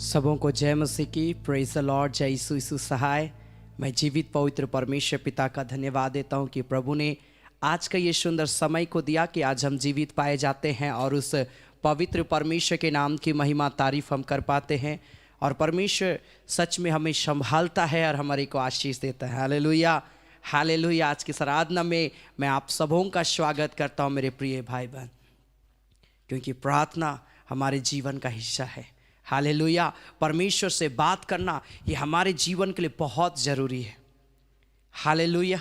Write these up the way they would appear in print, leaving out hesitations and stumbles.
सबों को जय मसीह की। Praise the Lord. जय यीशु यीशु सहाय। मैं जीवित पवित्र परमेश्वर पिता का धन्यवाद देता हूं कि प्रभु ने आज का ये सुंदर समय को दिया कि आज हम जीवित पाए जाते हैं और उस पवित्र परमेश्वर के नाम की महिमा तारीफ हम कर पाते हैं। और परमेश्वर सच में हमें संभालता है और हमारे को आशीष देता है। Hallelujah hallelujah. आज की आराधना में मैं आप सबों का स्वागत करता हूं मेरे प्रिय भाई बहन, क्योंकि प्रार्थना हमारे जीवन का हिस्सा है। हालेलुया। परमेश्वर से बात करना ये हमारे जीवन के लिए बहुत ज़रूरी है। हालेलुया।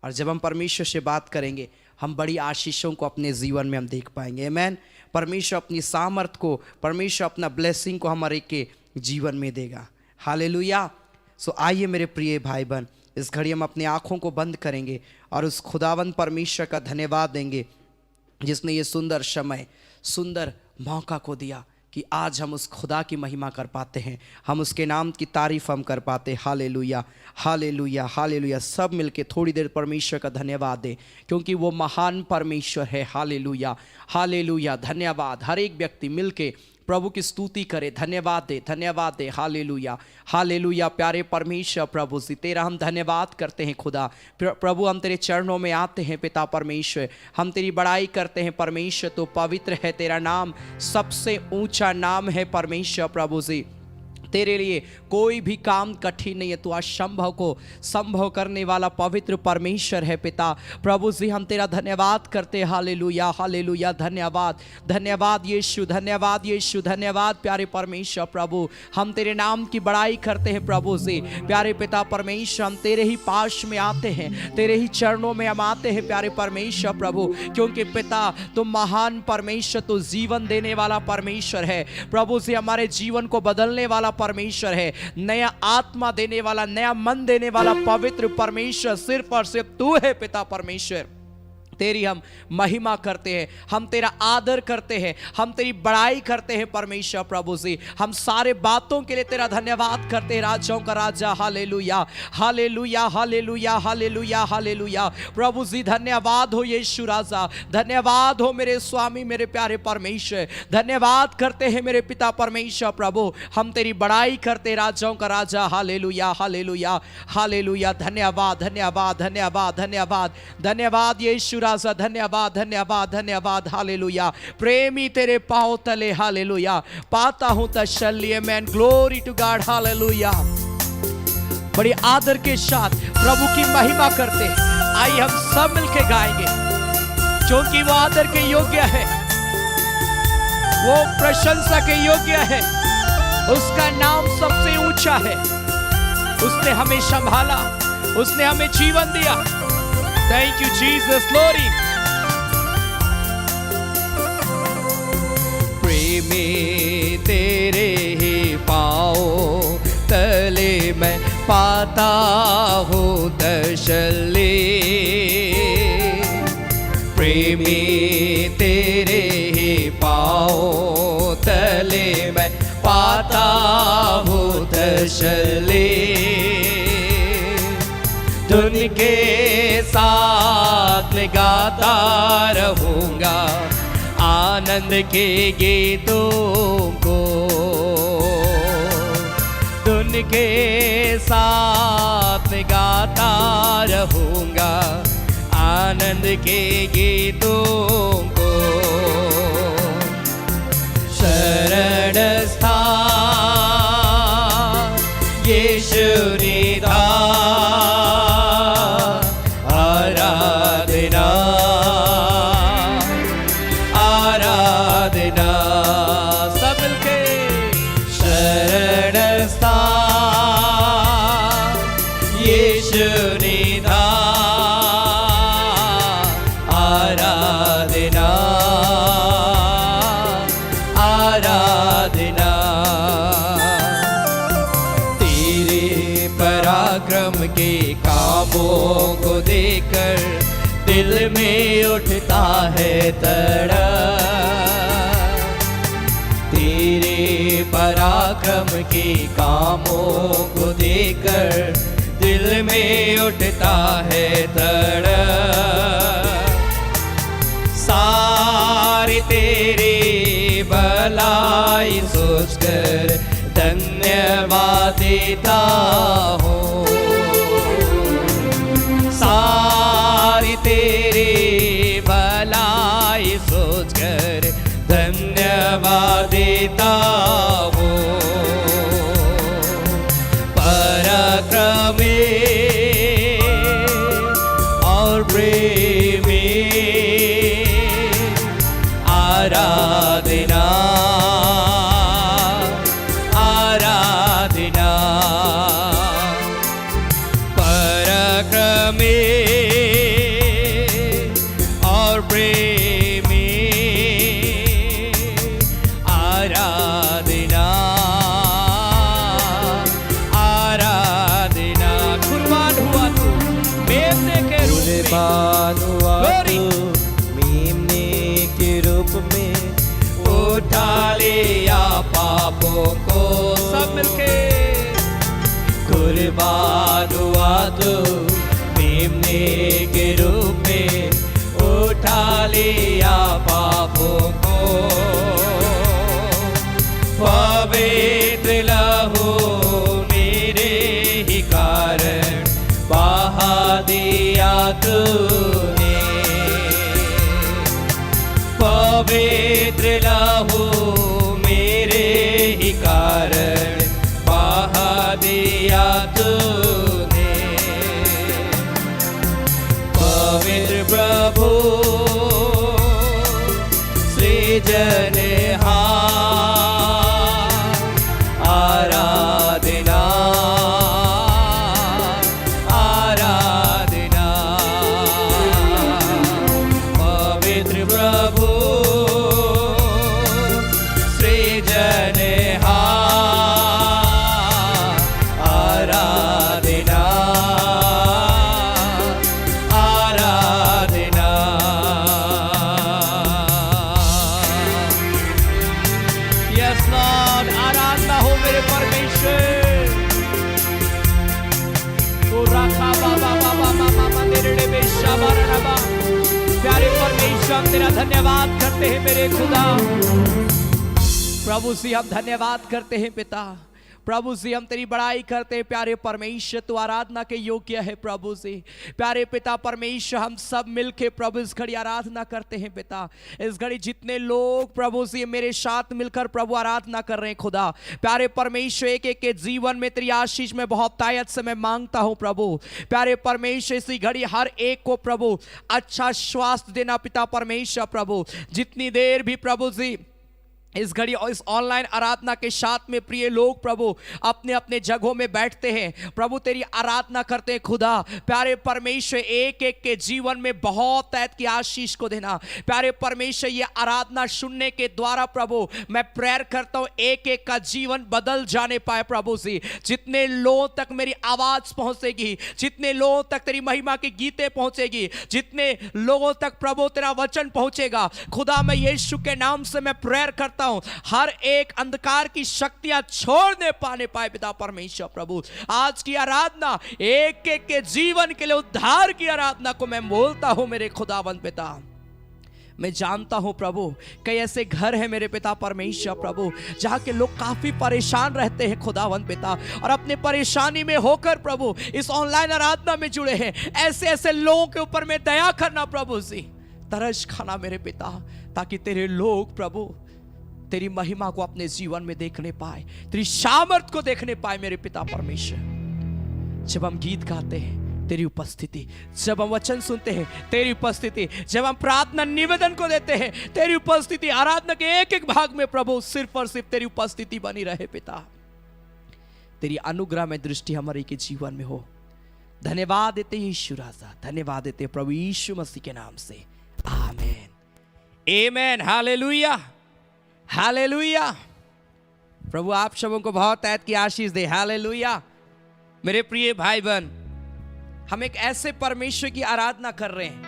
और जब हम परमेश्वर से बात करेंगे हम बड़ी आशीषों को अपने जीवन में हम देख पाएंगे। आमीन। परमेश्वर अपनी सामर्थ को, परमेश्वर अपना ब्लेसिंग को हमारे के जीवन में देगा। हालेलुया। सो आइए मेरे प्रिय भाई बहन, इस घड़ी हम अपनी आँखों को बंद करेंगे और उस खुदावंद परमेश्वर का धन्यवाद देंगे जिसने ये सुंदर समय, सुंदर मौका को दिया कि आज हम उस खुदा की महिमा कर पाते हैं, हम उसके नाम की तारीफ हम कर पाते। Hallelujah hallelujah hallelujah. सब मिलके थोड़ी देर परमेश्वर का धन्यवाद दें, क्योंकि वो महान परमेश्वर है। Hallelujah hallelujah. धन्यवाद। हर एक व्यक्ति मिलके प्रभु की स्तुति करे, धन्यवाद दे, धन्यवाद दे। Hallelujah hallelujah. प्यारे परमेश्वर प्रभु जी, तेरा हम धन्यवाद करते हैं खुदा। प्रभु हम तेरे चरणों में आते हैं पिता परमेश्वर, हम तेरी बड़ाई करते हैं परमेश्वर। तो पवित्र है तेरा नाम, सबसे ऊंचा नाम है परमेश्वर प्रभु जी। तेरे लिए कोई भी काम कठिन नहीं है। तू असंभव को संभव करने वाला पवित्र परमेश्वर है पिता प्रभु जी। हम तेरा धन्यवाद करते हैं। Hallelujah hallelujah. धन्यवाद धन्यवाद यीशु, धन्यवाद यीशु, धन्यवाद प्यारे परमेश्वर प्रभु। हम तेरे नाम की बड़ाई करते हैं प्रभु जी। प्यारे पिता परमेश्वर, हम तेरे ही पास में आते हैं, तेरे ही चरणों में हम आते हैं प्यारे परमेश्वर प्रभु, क्योंकि पिता तुम महान परमेश्वर, तू जीवन देने वाला परमेश्वर है प्रभु जी। हमारे जीवन को बदलने वाला परमेश्वर है, नया आत्मा देने वाला, नया मन देने वाला पवित्र परमेश्वर सिर्फ और सिर्फ तू है पिता परमेश्वर। तेरी हम महिमा करते हैं, हम तेरा आदर करते हैं, हम तेरी बड़ाई करते हैं परमेश्वर प्रभु जी। हम सारे बातों के लिए तेरा धन्यवाद करते हैं, राजाओं का राजा। Hallelujah hallelujah hallelujah hallelujah hallelujah. प्रभु जी धन्यवाद हो यीशु राजा, धन्यवाद हो मेरे स्वामी, मेरे प्यारे परमेश्वर। धन्यवाद करते हैं मेरे पिता परमेश्वर प्रभु, हम तेरी बड़ाई करते, राजाओं का राजा। Hallelujah hallelujah hallelujah. धन्यवाद धन्यवाद धन्यवाद धन्यवाद धन्यवाद यीशु राजा। धन्यवाद धन्यवाद धन्यवाद। हालेलुया। प्रेमी तेरे पांव तले, हालेलुया, पाता हूं तसल्ली। मैन ग्लोरी टू गॉड। हालेलुया। बड़ी आदर के साथ प्रभु की महिमा करते हैं। आइए हम सब मिलके गाएंगे, क्योंकि वो आदर के योग्य है, वो प्रशंसा के योग्य है। उसका नाम सबसे ऊंचा है। उसने हमें संभाला, उसने हमें जीवन दिया। Thank you Jesus, glory. प्रेमी तेरे ही पाँव तले मैं पाता हूँ तसल्ली। प्रेमी तेरे ही पाँव तले मैं पाता हूँ तसल्ली। धुन के साथ गाता रहूंगा आनंद के गीतों को। धुन के साथ गाता रहूंगा आनंद के गीतों को। शरण स्थान यीशु निधान, आराधना आराधना। सब मिलके शरण स्थान यीशु निधान, आराधना आराधना। तेरे पराक्रम के कामों को देखकर दिल में उठता है तड़प। तेरे पराक्रम के कामों को देखकर दिल में उठता है तड़प। सारी तेरी भलाई सोचकर धन्यवाद देता हूँ। सारी तेरी भलाई सोचकर धन्यवाद देता हूँ। पराक्रमी और प्रेमी आराधना आराधना। पराक्रमी और प्रेमी आराधना आराधना। कुर्बान हुआ तू मेमने के रूप में, कुर्बान हुआ Glory! तू मेमने के रूप में, उठा लिया पापों को सब मिलके। कुर्बान हुआ तू मेमने के रूप में, उठा लिया पापों को। पवित्र लहू मेरे ही कारण बहा दिया तूने। पवित्र लहू मेरे ही कारण बहा दिया तूने। पवित्र प्रभु सृजनहार आराधना आराधना। पवित्र प्रभु सृजनहार आराधना आराधना। यस लॉर्ड, आराधना हो मेरे परमेश्वर। ओ राखा बाबा बाबा मामा मंदिर बेशा बारनबा। प्यारे परमेश्वर, हम तेरा धन्यवाद करते हैं मेरे खुदा। प्रभु जी हम धन्यवाद करते हैं पिता। प्रभु जी हम तेरी बड़ाई करते हैं प्यारे परमेश्वर, तू आराधना के योग्य है प्रभु जी। प्यारे पिता परमेश्वर, हम सब मिलके प्रभु इस घड़ी आराधना करते हैं पिता। इस घड़ी जितने लोग प्रभु जी मेरे साथ मिलकर प्रभु आराधना कर रहे हैं खुदा, प्यारे परमेश्वर एक एक के जीवन में तेरी आशीष में बहुत तायत से मैं मांगता हूं प्रभु। प्यारे परमेश्वर इसी घड़ी हर एक को प्रभु अच्छा स्वास्थ्य देना पिता परमेश्वर। प्रभु जितनी देर भी प्रभु जी इस घड़ी और इस ऑनलाइन आराधना के साथ में प्रिय लोग प्रभु अपने अपने जगहों में बैठते हैं प्रभु, तेरी आराधना करते हैं खुदा। प्यारे परमेश्वर एक एक के जीवन में बहुत तैत की आशीष को देना। प्यारे परमेश्वर ये आराधना सुनने के द्वारा प्रभु मैं प्रेयर करता हूं एक एक का जीवन बदल जाने पाए प्रभु जी। जितने लोगों तक मेरी आवाज पहुंचेगी, जितने लोगों तक तेरी महिमा की गीतें पहुंचेगी, जितने लोगों तक प्रभु तेरा वचन पहुंचेगा खुदा, मैं यीशु के नाम से मैं प्रेयर करता हूं हर एक अंधकार की शक्तियां छोड़ने पाने पाए पिता परमेश्वर। प्रभु आज की आराधना एक एक के जीवन के लिए उद्धार की आराधना को मैं बोलता हूं मेरे खुदावंद पिता। मैं जानता हूं प्रभु कई ऐसे घर हैं मेरे पिता परमेश्वर प्रभु जहां के लोग काफी परेशान रहते हैं खुदावंद पिता, और अपने परेशानी में होकर प्रभु इस ऑनलाइन आराधना में जुड़े हैं। ऐसे ऐसे लोगों के ऊपर में दया करना प्रभु जी, तरस खाना मेरे पिता, ताकि तेरे लोग प्रभु तेरी महिमा को अपने जीवन में देखने पाए, तेरी सामर्थ को देखने पाए मेरे पिता परमेश्वर। जब हम गीत गाते हैं तेरी उपस्थिति, जब हम वचन सुनते हैं तेरी उपस्थिति, जब हम प्रार्थना निवेदन को देते हैं तेरी उपस्थिति, आराधना के एक एक भाग में प्रभु सिर्फ और सिर्फ तेरी उपस्थिति बनी रहे पिता। तेरी अनुग्रह में दृष्टि हमारे के जीवन में हो। धन्यवाद देते यीशु राजा, धन्यवाद देते प्रभु यीशु मसीह के नाम से, आमीन आमीन। Hallelujah hallelujah. प्रभु आप सबों को बहुत ऐत की आशीष दे। हालेलुया। मेरे प्रिय भाई बहन, हम एक ऐसे परमेश्वर की आराधना कर रहे हैं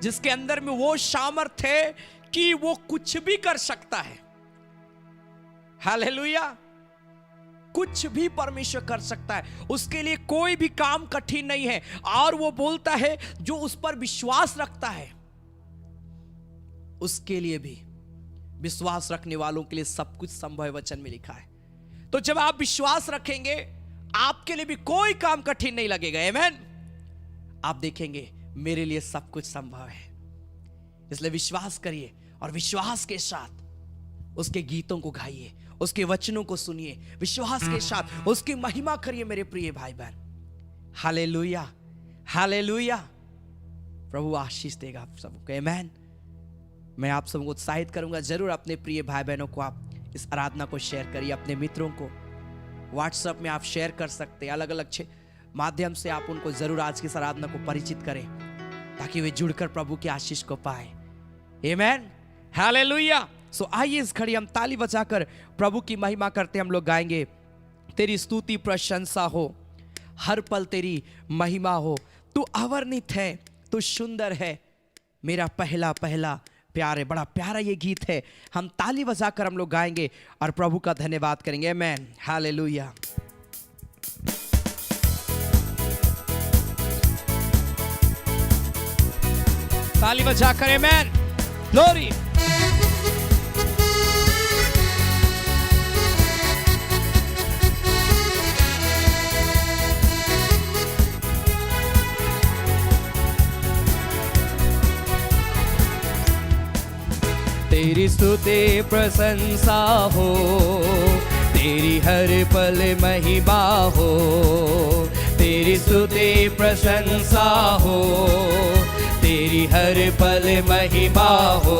जिसके अंदर में वो सामर्थ है कि वो कुछ भी कर सकता है। हालेलुया। कुछ भी परमेश्वर कर सकता है, उसके लिए कोई भी काम कठिन नहीं है। और वो बोलता है जो उस पर विश्वास रखता है उसके लिए भी, विश्वास रखने वालों के लिए सब कुछ संभव है, वचन में लिखा है। तो जब आप विश्वास रखेंगे आपके लिए भी कोई काम कठिन नहीं लगेगा। आमीन। आप देखेंगे मेरे लिए सब कुछ संभव है। इसलिए विश्वास करिए और विश्वास के साथ उसके गीतों को गाइए, उसके वचनों को सुनिए, विश्वास के साथ उसकी महिमा करिए मेरे प्रिय भाई बहन। Hallelujah, hallelujah. प्रभु आशीष देगा आप सबको। आमीन। मैं आप सबको उत्साहित करूंगा, जरूर अपने प्रिय भाई बहनों को आप इस आराधना को शेयर करिए, अपने मित्रों को व्हाट्सएप में आप शेयर कर सकते हैं। अलग अलग माध्यम से आप उनको जरूर आज की इस आराधना को परिचित करें ताकि वे जुड़कर प्रभु की आशीष को पाए। आमीन, हालेलुया। सो आइए इस घड़ी हम ताली बजाकर प्रभु की महिमा करते हम लोग गाएंगे, तेरी स्तुति प्रशंसा हो, हर पल तेरी महिमा हो, तू अवर्णित है, तू सुंदर है, मेरा पहला पहला प्यार है। बड़ा प्यारा ये गीत है, हम ताली बजाकर हम लोग गाएंगे और प्रभु का धन्यवाद करेंगे। आमीन, हालेलुया। ताली बजाकर आमीन, ग्लोरी। तेरी स्तुति प्रशंसा हो, तेरी हर पल महिमा हो, तेरी स्तुति प्रशंसा हो, तेरी हर पल महिमा हो।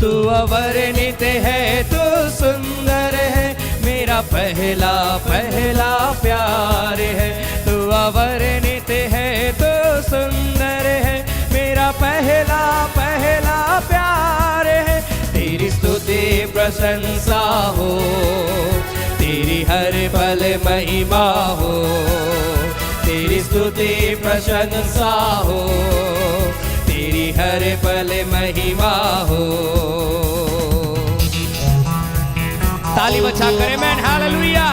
तू अवर्णित है, तू सुंदर है, मेरा पहला पहला प्यार है। तू अवर्णित है, तू सुंदर है, मेरा पहला पहला प्यार है। तेरी स्तुति प्रशंसा हो, तेरी हर पल महिमा हो, तेरी स्तुति प्रशंसा हो, तेरी हर पल महिमा हो। ताली बजा कर आमीन, हालेलुया।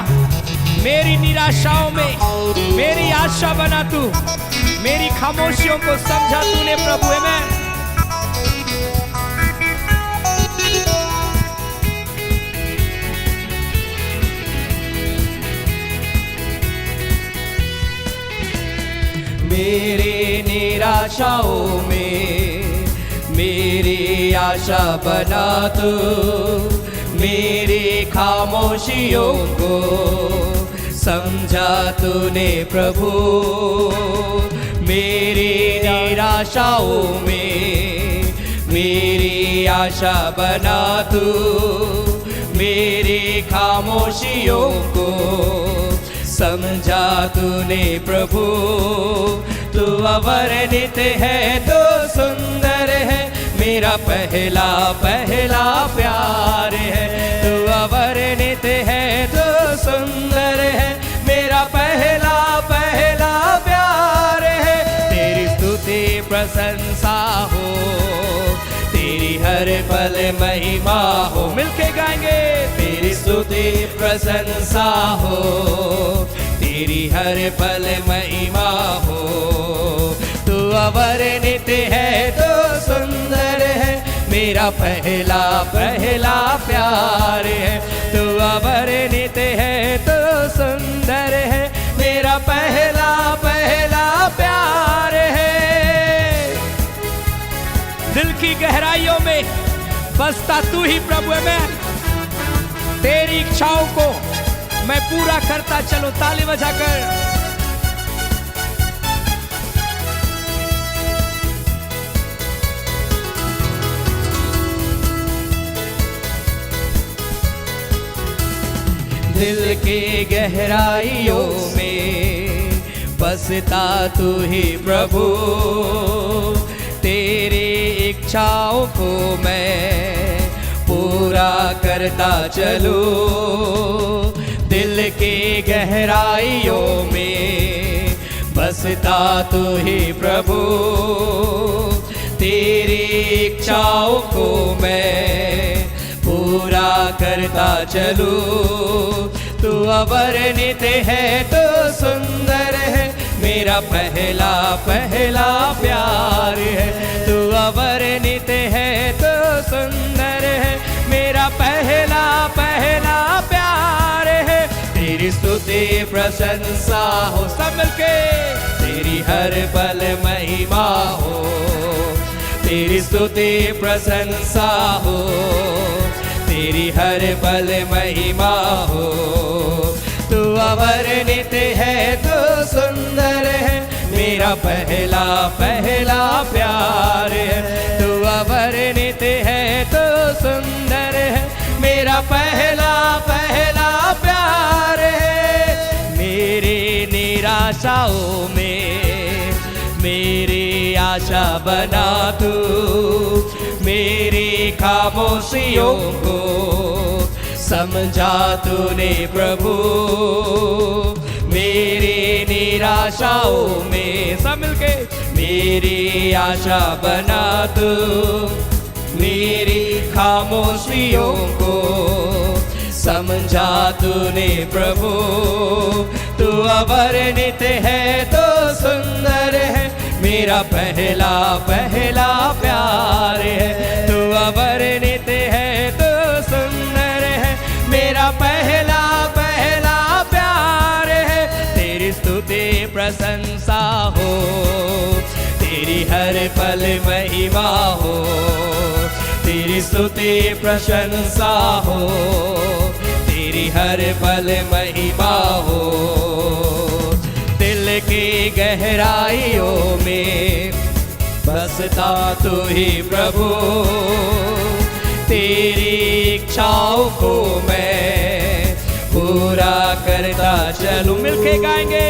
मेरी निराशाओं में मेरी आशा बना तू, मेरी खामोशियों को समझा तूने प्रभु। आमीन। मेरी निराशाओं में मेरी आशा बना तू, मेरी खामोशियों को समझा तूने प्रभु। मेरी निराशाओं में मेरी आशा बना तू, मेरी खामोशियों को समझा तूने प्रभु। तू अवर्णित है, तो सुंदर है, मेरा पहला पहला प्यार है। तू अवर्णित है, तो सुंदर है, मेरा पहला पहला प्यार है। तेरी स्तुति प्रशंसा हो, तेरी हर पल महिमा हो। मिलके गाएंगे, तेरी स्तुति प्रशंसा हो, तेरी हर पल महिमा हो। तू अवर्णित है, तो सुंदर है, मेरा पहला पहला प्यार है। तू अवर्णित है, तो सुंदर है, मेरा पहला पहला प्यार है। दिल की गहराइयों में बसता तू ही प्रभु है। तेरी इच्छाओं को मैं पूरा करता चलो। ताली बजाकर दिल के गहराइयों में बसता तू ही प्रभु। तेरी इच्छाओं को मैं पूरा करता चलूं। दिल के गहराइयों में बसता तू ही प्रभु। तेरी इच्छाओं को मैं पूरा करता चलूं। तू अवर्णित है, तो सुंदर है, मेरा पहला पहला प्यार है। तू अवर्णित है, तो सुंदर है, मेरा पहला पहला प्यार प्रशंसा हो, सब मिलके तेरी हर पल महिमा हो, तेरी स्तुति प्रशंसा हो, तेरी हर पल महिमा हो। तू अवर्णित है, तू सुंदर है, मेरा पहला पहला प्यार है। तू अवर्णित है, तू सुंदर है, मेरा पहला पहला प्यार है। मेरे निराशाओं में मेरी आशा बना तू, मेरी खामोशियों को समझा तूने प्रभु। मेरी निराशाओं में सब मिलके मेरी आशा बना तू, मेरी खामोशियों को समझा तूने प्रभु। तू अवर्णित है, तो सुंदर है, मेरा पहला पहला प्यार है। तू अवर्णित है, तो सुंदर है, मेरा पहला पहला प्यार है। तेरी स्तुति प्रशंसा हो, तेरी हर पल महिमा हो, तेरी स्तुति प्रशंसा हो, तेरी हर पल महिमा हो। दिल की गहराइयों में बसता तू ही प्रभु, तेरी इच्छाओं को मैं पूरा करता चलूं। मिलके गाएंगे।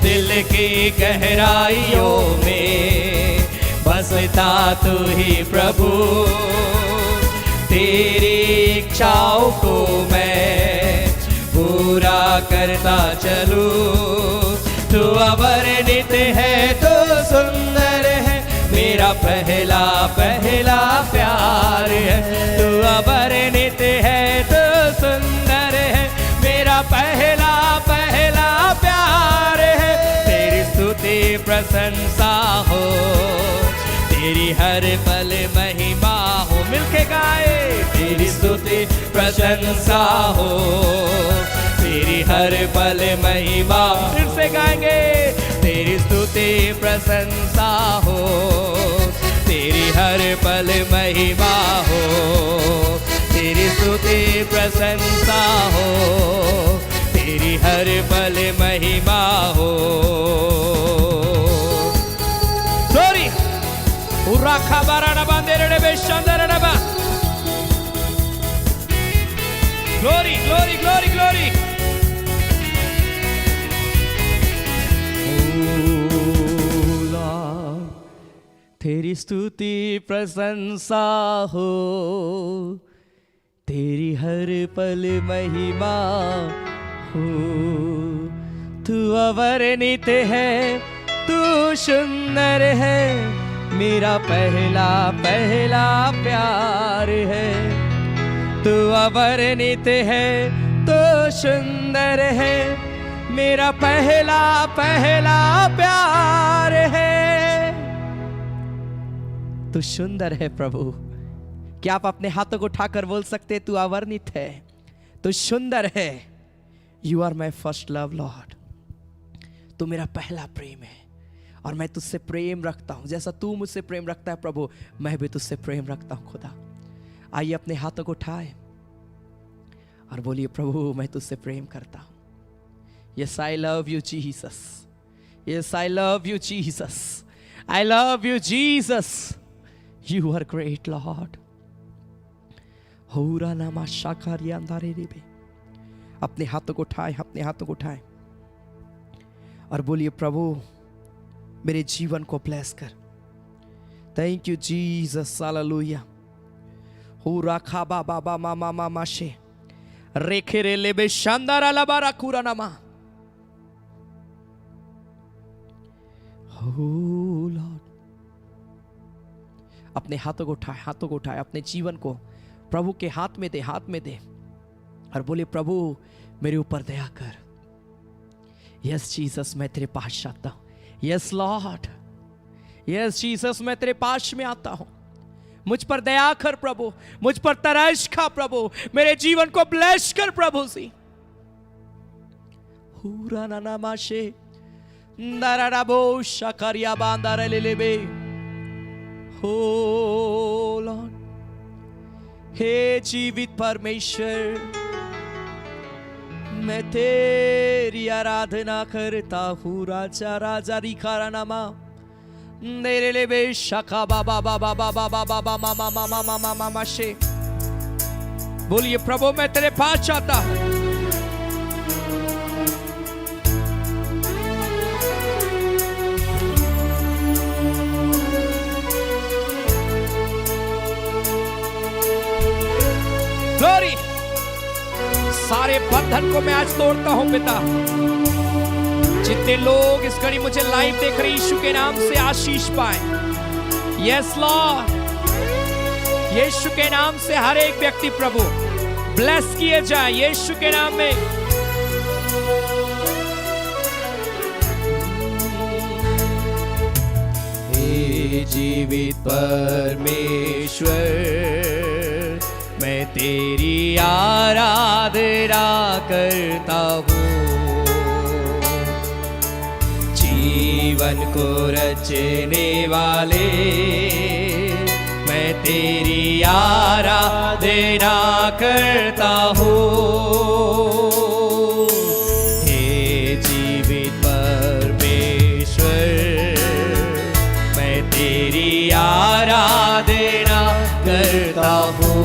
दिल की गहराइयों में बसता तू ही प्रभु, तेरी इच्छाओं को मैं पूरा करता चलूं। तू अवर्णित है, तो सुंदर है, मेरा पहला पहला प्यार है। तू अवर्णित है, तो सुंदर है, मेरा पहला पहला प्यार है। तेरी स्तुति प्रशंसा हो, तेरी हर पल महिमा हो। मिलके गाए। तेरी स्तुति प्रशंसा हो, तेरी हर पल महिमा। फिर से गाएंगे। तेरी स्तुति प्रशंसा हो, तेरी हर पल महिमा हो, तेरी स्तुति प्रशंसा हो, तेरी हर पल महिमा हो। Glory. Uraka barana bandere beshandere ba. Glory, glory, glory, glory. तेरी स्तुति प्रशंसा हो, तेरी हर पल महिमा हो। तू अवर्णित है, तू सुंदर है, मेरा पहला पहला प्यार है। तू अवर्णित है, तो सुंदर है, मेरा पहला पहला प्यार है। तू सुंदर है प्रभु। क्या आप अपने हाथों को उठाकर बोल सकते, तू अवर्णित है, तू सुंदर है। You are my first love Lord. तू मेरा पहला प्रेम है और मैं तुझसे प्रेम रखता हूं। जैसा तू मुझसे प्रेम रखता है प्रभु, मैं भी तुझसे प्रेम रखता हूं खुदा। आइए अपने हाथों को उठाए और बोलिए, प्रभु मैं तुझसे प्रेम करता हूं। Yes I love you Jesus, yes I love you Jesus, I love you Jesus, you are great Lord. होरा नामा शाकारिया अंधारे रे। अपने हाथों को उठाए, अपने हाथों को उठाए और बोलिए, प्रभु मेरे जीवन को ब्लेस कर। Thank you Jesus, hallelujah. होरा खाबा बाबा मामा मामा शे रेखे रे लेबे शानदारा लबारा कुरा नामा। हो लॉर्ड, अपने हाथों को उठाए, हाथों को उठाए, अपने जीवन को प्रभु के हाथ में दे, हाथ में दे और बोले, प्रभु मेरे ऊपर दया कर। यस जीसस, मैं तेरे पास आता हूं। यस लॉर्ड, यस जीसस, मैं तेरे पास में आता हूं। मुझ पर दया कर प्रभु, मुझ पर तरस खा प्रभु, मेरे जीवन को ब्लेस कर प्रभु सी। हुरा ना नामाशे दराराबो शकरिया बांदारे लेलेबे। हो लॉर्ड, हे जीवित परमेश्वर, मैं तेरी आराधना करता हूँ। राजा राजा रिखारा नामा मेरे ले बे शका बाबा बाबा बाबा बाबा मामा मामा मामा मामा शे। बोलिए प्रभु, मैं तेरे पास चाहता हूँ। ग्लोरी, सारे बंधन को मैं आज तोड़ता हूं पिता। जितने लोग इस घड़ी मुझे लाइव देख रहे, यीशु के नाम से आशीष पाए। यस लॉर्ड, यीशु के नाम से हर एक व्यक्ति प्रभु ब्लेस किए जाए, यीशु के नाम में। हे जीवित परमेश्वर, मैं तेरी आराधना करता हूँ। जीवन को रचने वाले, मैं तेरी आराधना करता हूँ। हे जीवित परमेश्वर, मैं तेरी आराधना करता हूँ।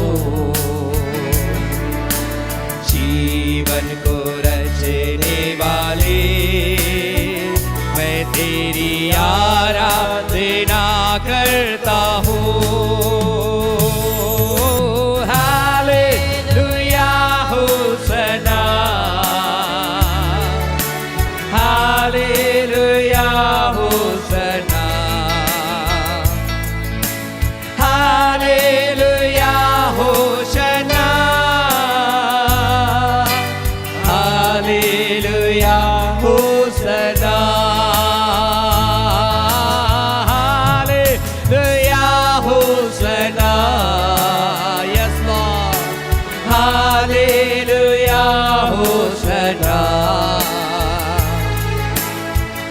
जीवन को रचने वाले, मैं तेरी आराधना करता हूँ। Hallelujah होसना, hallelujah होसना, hallelujah होसना, hallelujah होसना, hallelujah होसना। Yes Lord, hallelujah होसना,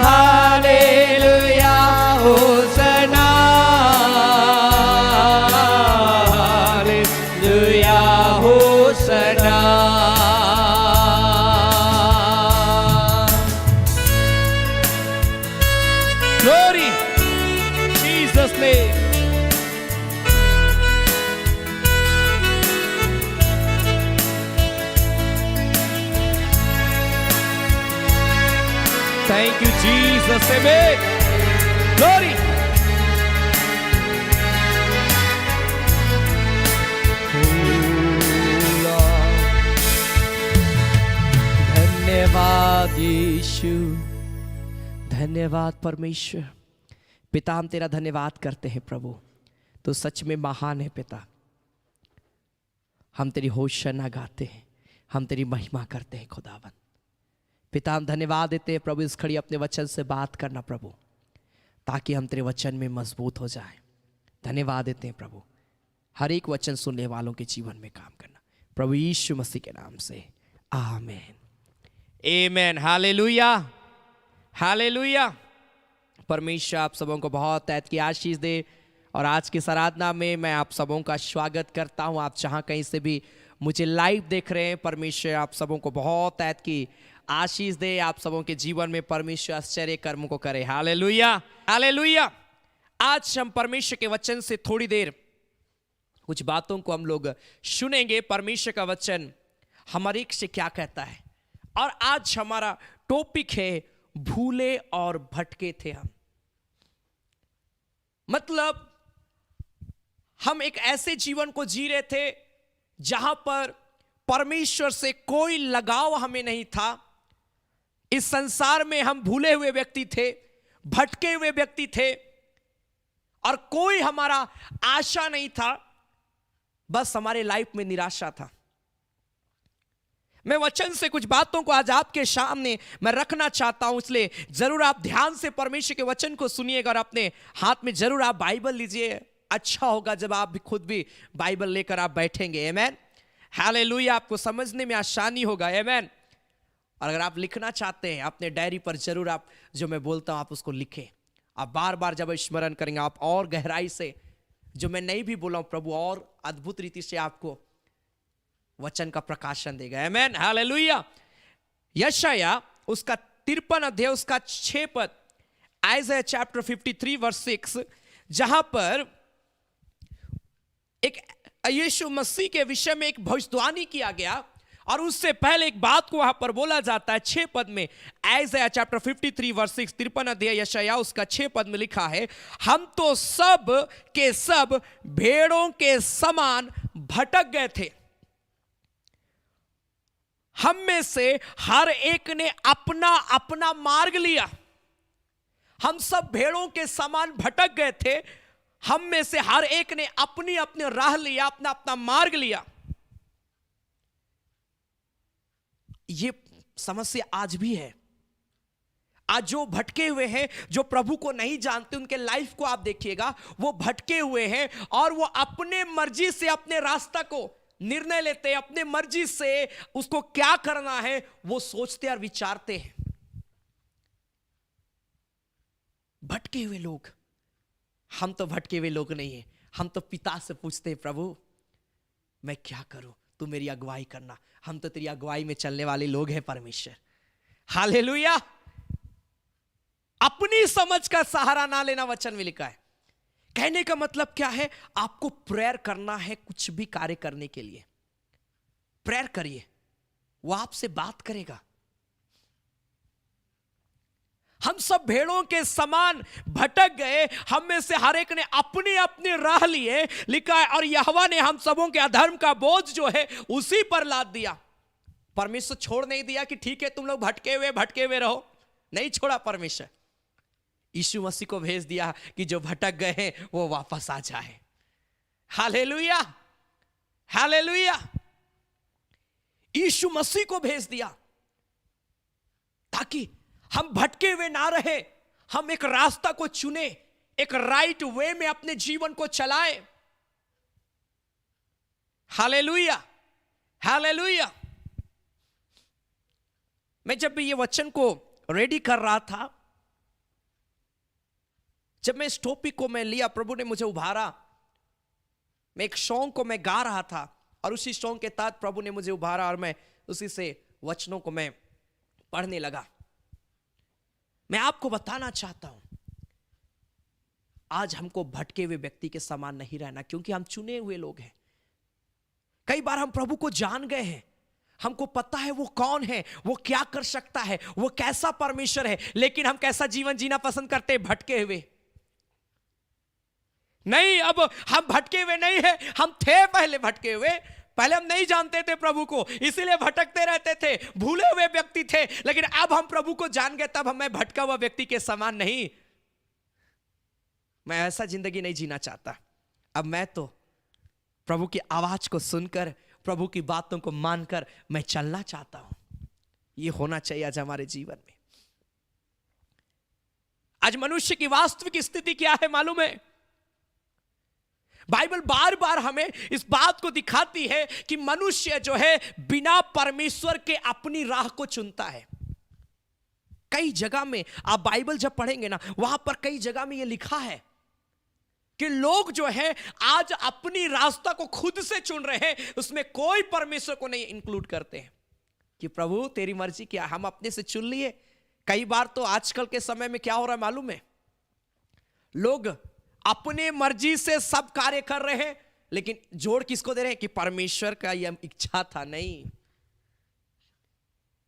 hallelujah होसना, hallelujah होसना। Glory, Jesus name. Thank you, Jesus. Amen. Glory. धन्यवाद यीशु, धन्यवाद परमेश्वर। पिता, हम तेरा धन्यवाद करते हैं प्रभु, तो सच में महान है पिता। हम तेरी होशना गाते हैं, हम तेरी महिमा करते हैं खुदावन। पिता, हम धन्यवाद देते हैं प्रभु, इस खड़ी अपने वचन से बात करना प्रभु, ताकि हम तेरे वचन में मजबूत हो जाए। धन्यवाद देते हैं प्रभु, हर एक वचन सुनने वालों के जीवन में काम करना प्रभु यीशु मसीह के नाम से, आमीन। आमीन। Hallelujah, hallelujah. परमेश्वर आप सबों को बहुत तैत की आशीष दे। और आज की आराधना में मैं आप सबों का स्वागत करता हूं। आप जहां कहीं से भी मुझे लाइव देख रहे हैं, परमेश्वर आप सबों को बहुत तैत की आशीष दे। आप सबों के जीवन में परमेश्वर आश्चर्य कर्म को करे। Hallelujah, hallelujah. आज हम परमेश्वर के वचन से थोड़ी देर कुछ बातों को हम लोग सुनेंगे। परमेश्वर का वचन हमारे से क्या कहता है। और आज हमारा टॉपिक है भूले और भटके थे हम। मतलब हम एक ऐसे जीवन को जी रहे थे जहां पर परमेश्वर से कोई लगाव हमें नहीं था। इस संसार में हम भूले हुए व्यक्ति थे, भटके हुए व्यक्ति थे, और कोई हमारा आशा नहीं था। बस हमारे लाइफ में निराशा था। मैं वचन से कुछ बातों को आज आपके सामने मैं रखना चाहता हूं, इसलिए जरूर आप ध्यान से परमेश्वर के वचन को सुनिएगा और अपने हाथ में जरूर आप बाइबल लीजिए। अच्छा होगा जब आप भी खुद भी बाइबल लेकर आप बैठेंगे। आमेन, हालेलुया। आपको समझने में आसानी होगा। आमेन। और अगर आप लिखना चाहते हैं अपने डायरी पर जरूर आप जो मैं बोलता हूं आप उसको लिखें। आप बार बार जब स्मरण करेंगे आप और गहराई से, जो मैं नहीं भी बोला हूं, प्रभु और अद्भुत रीति से आपको वचन का प्रकाशन देगा। आमेन, हालेलुया। यशाया उसका 53 अध्याय उसका 6 पद, आइज़ाया चैप्टर 53 वर्स 6, जहां पर एक यीशु मसीह के विषय में एक भविष्यवाणी किया गया और उससे पहले एक बात को वहां पर बोला जाता है 6 पद में। आइज़ाया चैप्टर 53 वर्स 6, 53 अध्याय यशाया उसका 6 पद में लिखा है, हम तो सब के सब भेड़ों के समान भटक गए थे, हम में से हर एक ने अपना अपना मार्ग लिया। हम सब भेड़ों के समान भटक गए थे, हम में से हर एक ने अपनी अपनी राह लिया, अपना अपना मार्ग लिया। ये समस्या आज भी है। आज जो भटके हुए हैं, जो प्रभु को नहीं जानते, उनके लाइफ को आप देखिएगा, वो भटके हुए हैं और वो अपने मर्जी से अपने रास्ता को निर्णय लेते हैं, अपने मर्जी से उसको क्या करना है वो सोचते और विचारते हैं। भटके हुए लोग, हम तो भटके हुए लोग नहीं हैं। हम तो पिता से पूछते हैं, प्रभु मैं क्या करूं, तू मेरी अगुवाई करना। हम तो तेरी अगुवाई में चलने वाले लोग हैं परमेश्वर। हालेलुया। अपनी समझ का सहारा ना लेना वचन में लिखा है। कहने का मतलब क्या है, आपको प्रेयर करना है कुछ भी कार्य करने के लिए, प्रेयर करिए, वो आपसे बात करेगा। हम सब भेड़ों के समान भटक गए, हम में से हर एक ने अपनी अपनी राह लिए, लिखा है, और यहोवा ने हम सबों के अधर्म का बोझ जो है उसी पर लाद दिया। परमेश्वर छोड़ नहीं दिया कि ठीक है तुम लोग भटके हुए रहो, नहीं छोड़ा परमेश्वर। यीशु मसीह को भेज दिया कि जो भटक गए हैं वो वापस आ जाए। Hallelujah, hallelujah. यीशु मसीह को भेज दिया ताकि हम भटके हुए ना रहे, हम एक रास्ता को चुने, एक राइट वे में अपने जीवन को चलाए। Hallelujah, hallelujah. मैं जब भी ये वचन को रेडी कर रहा था, जब मैं इस टॉपिक को मैं लिया, प्रभु ने मुझे उभारा। मैं एक सॉन्ग को मैं गा रहा था और उसी सॉन्ग के तहत प्रभु ने मुझे उभारा और मैं उसी से वचनों को मैं पढ़ने लगा। मैं आपको बताना चाहता हूं, आज हमको भटके हुए व्यक्ति के समान नहीं रहना, क्योंकि हम चुने हुए लोग हैं। कई बार हम प्रभु को जान गए हैं, हमको पता है वो कौन है, वो क्या कर सकता है, वो कैसा परमेश्वर है, लेकिन हम कैसा जीवन जीना पसंद करते हैं, भटके हुए। नहीं, अब हम भटके हुए नहीं है, हम थे पहले भटके हुए। पहले हम नहीं जानते थे प्रभु को, इसीलिए भटकते रहते थे, भूले हुए व्यक्ति थे। लेकिन अब हम प्रभु को जान गए, तब मैं भटका हुआ व्यक्ति के समान नहीं। मैं ऐसा जिंदगी नहीं जीना चाहता। अब मैं तो प्रभु की आवाज को सुनकर, प्रभु की बातों को मानकर मैं चलना चाहता हूं। यह होना चाहिए आज हमारे जीवन में। आज मनुष्य की वास्तविक स्थिति क्या है मालूम है? बाइबल बार बार हमें इस बात को दिखाती है कि मनुष्य जो है बिना परमेश्वर के अपनी राह को चुनता है। कई जगह में आप बाइबल जब पढ़ेंगे ना, वहां पर कई जगह में यह लिखा है कि लोग जो है आज अपनी रास्ता को खुद से चुन रहे हैं, उसमें कोई परमेश्वर को नहीं इंक्लूड करते हैं कि प्रभु तेरी मर्जी क्या, हम अपने से चुन लिए। कई बार तो आजकल के समय में क्या हो रहा है मालूम है, लोग अपने मर्जी से सब कार्य कर रहे हैं, लेकिन जोड़ किसको दे रहे हैं कि परमेश्वर का यह इच्छा था। नहीं,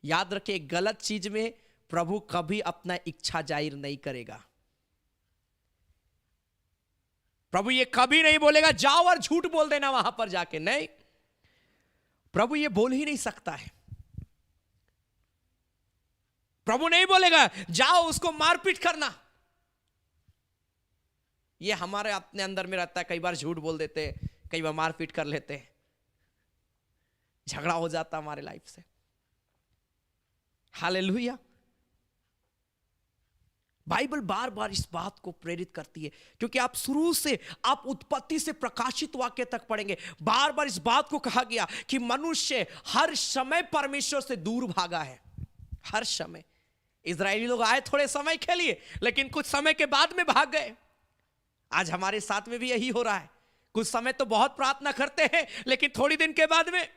याद रखिए, गलत चीज में प्रभु कभी अपना इच्छा जाहिर नहीं करेगा। प्रभु ये कभी नहीं बोलेगा जाओ और झूठ बोल देना वहां पर जाके, नहीं, प्रभु ये बोल ही नहीं सकता है। प्रभु नहीं बोलेगा जाओ उसको मारपीट करना। ये हमारे अपने अंदर में रहता है, कई बार झूठ बोल देते, कई बार मारपीट कर लेते, झगड़ा हो जाता हमारे लाइफ से। हालेलुया। बाइबल बार बार इस बात को प्रेरित करती है, क्योंकि आप शुरू से, आप उत्पत्ति से प्रकाशित वाक्य तक पढ़ेंगे, बार बार इस बात को कहा गया कि मनुष्य हर समय परमेश्वर से दूर भागा है। हर समय इजरायली लोग आए थोड़े समय के लिए, लेकिन कुछ समय के बाद में भाग गए। आज हमारे साथ में भी यही हो रहा है। कुछ समय तो बहुत प्रार्थना करते हैं, लेकिन थोड़ी दिन के बाद में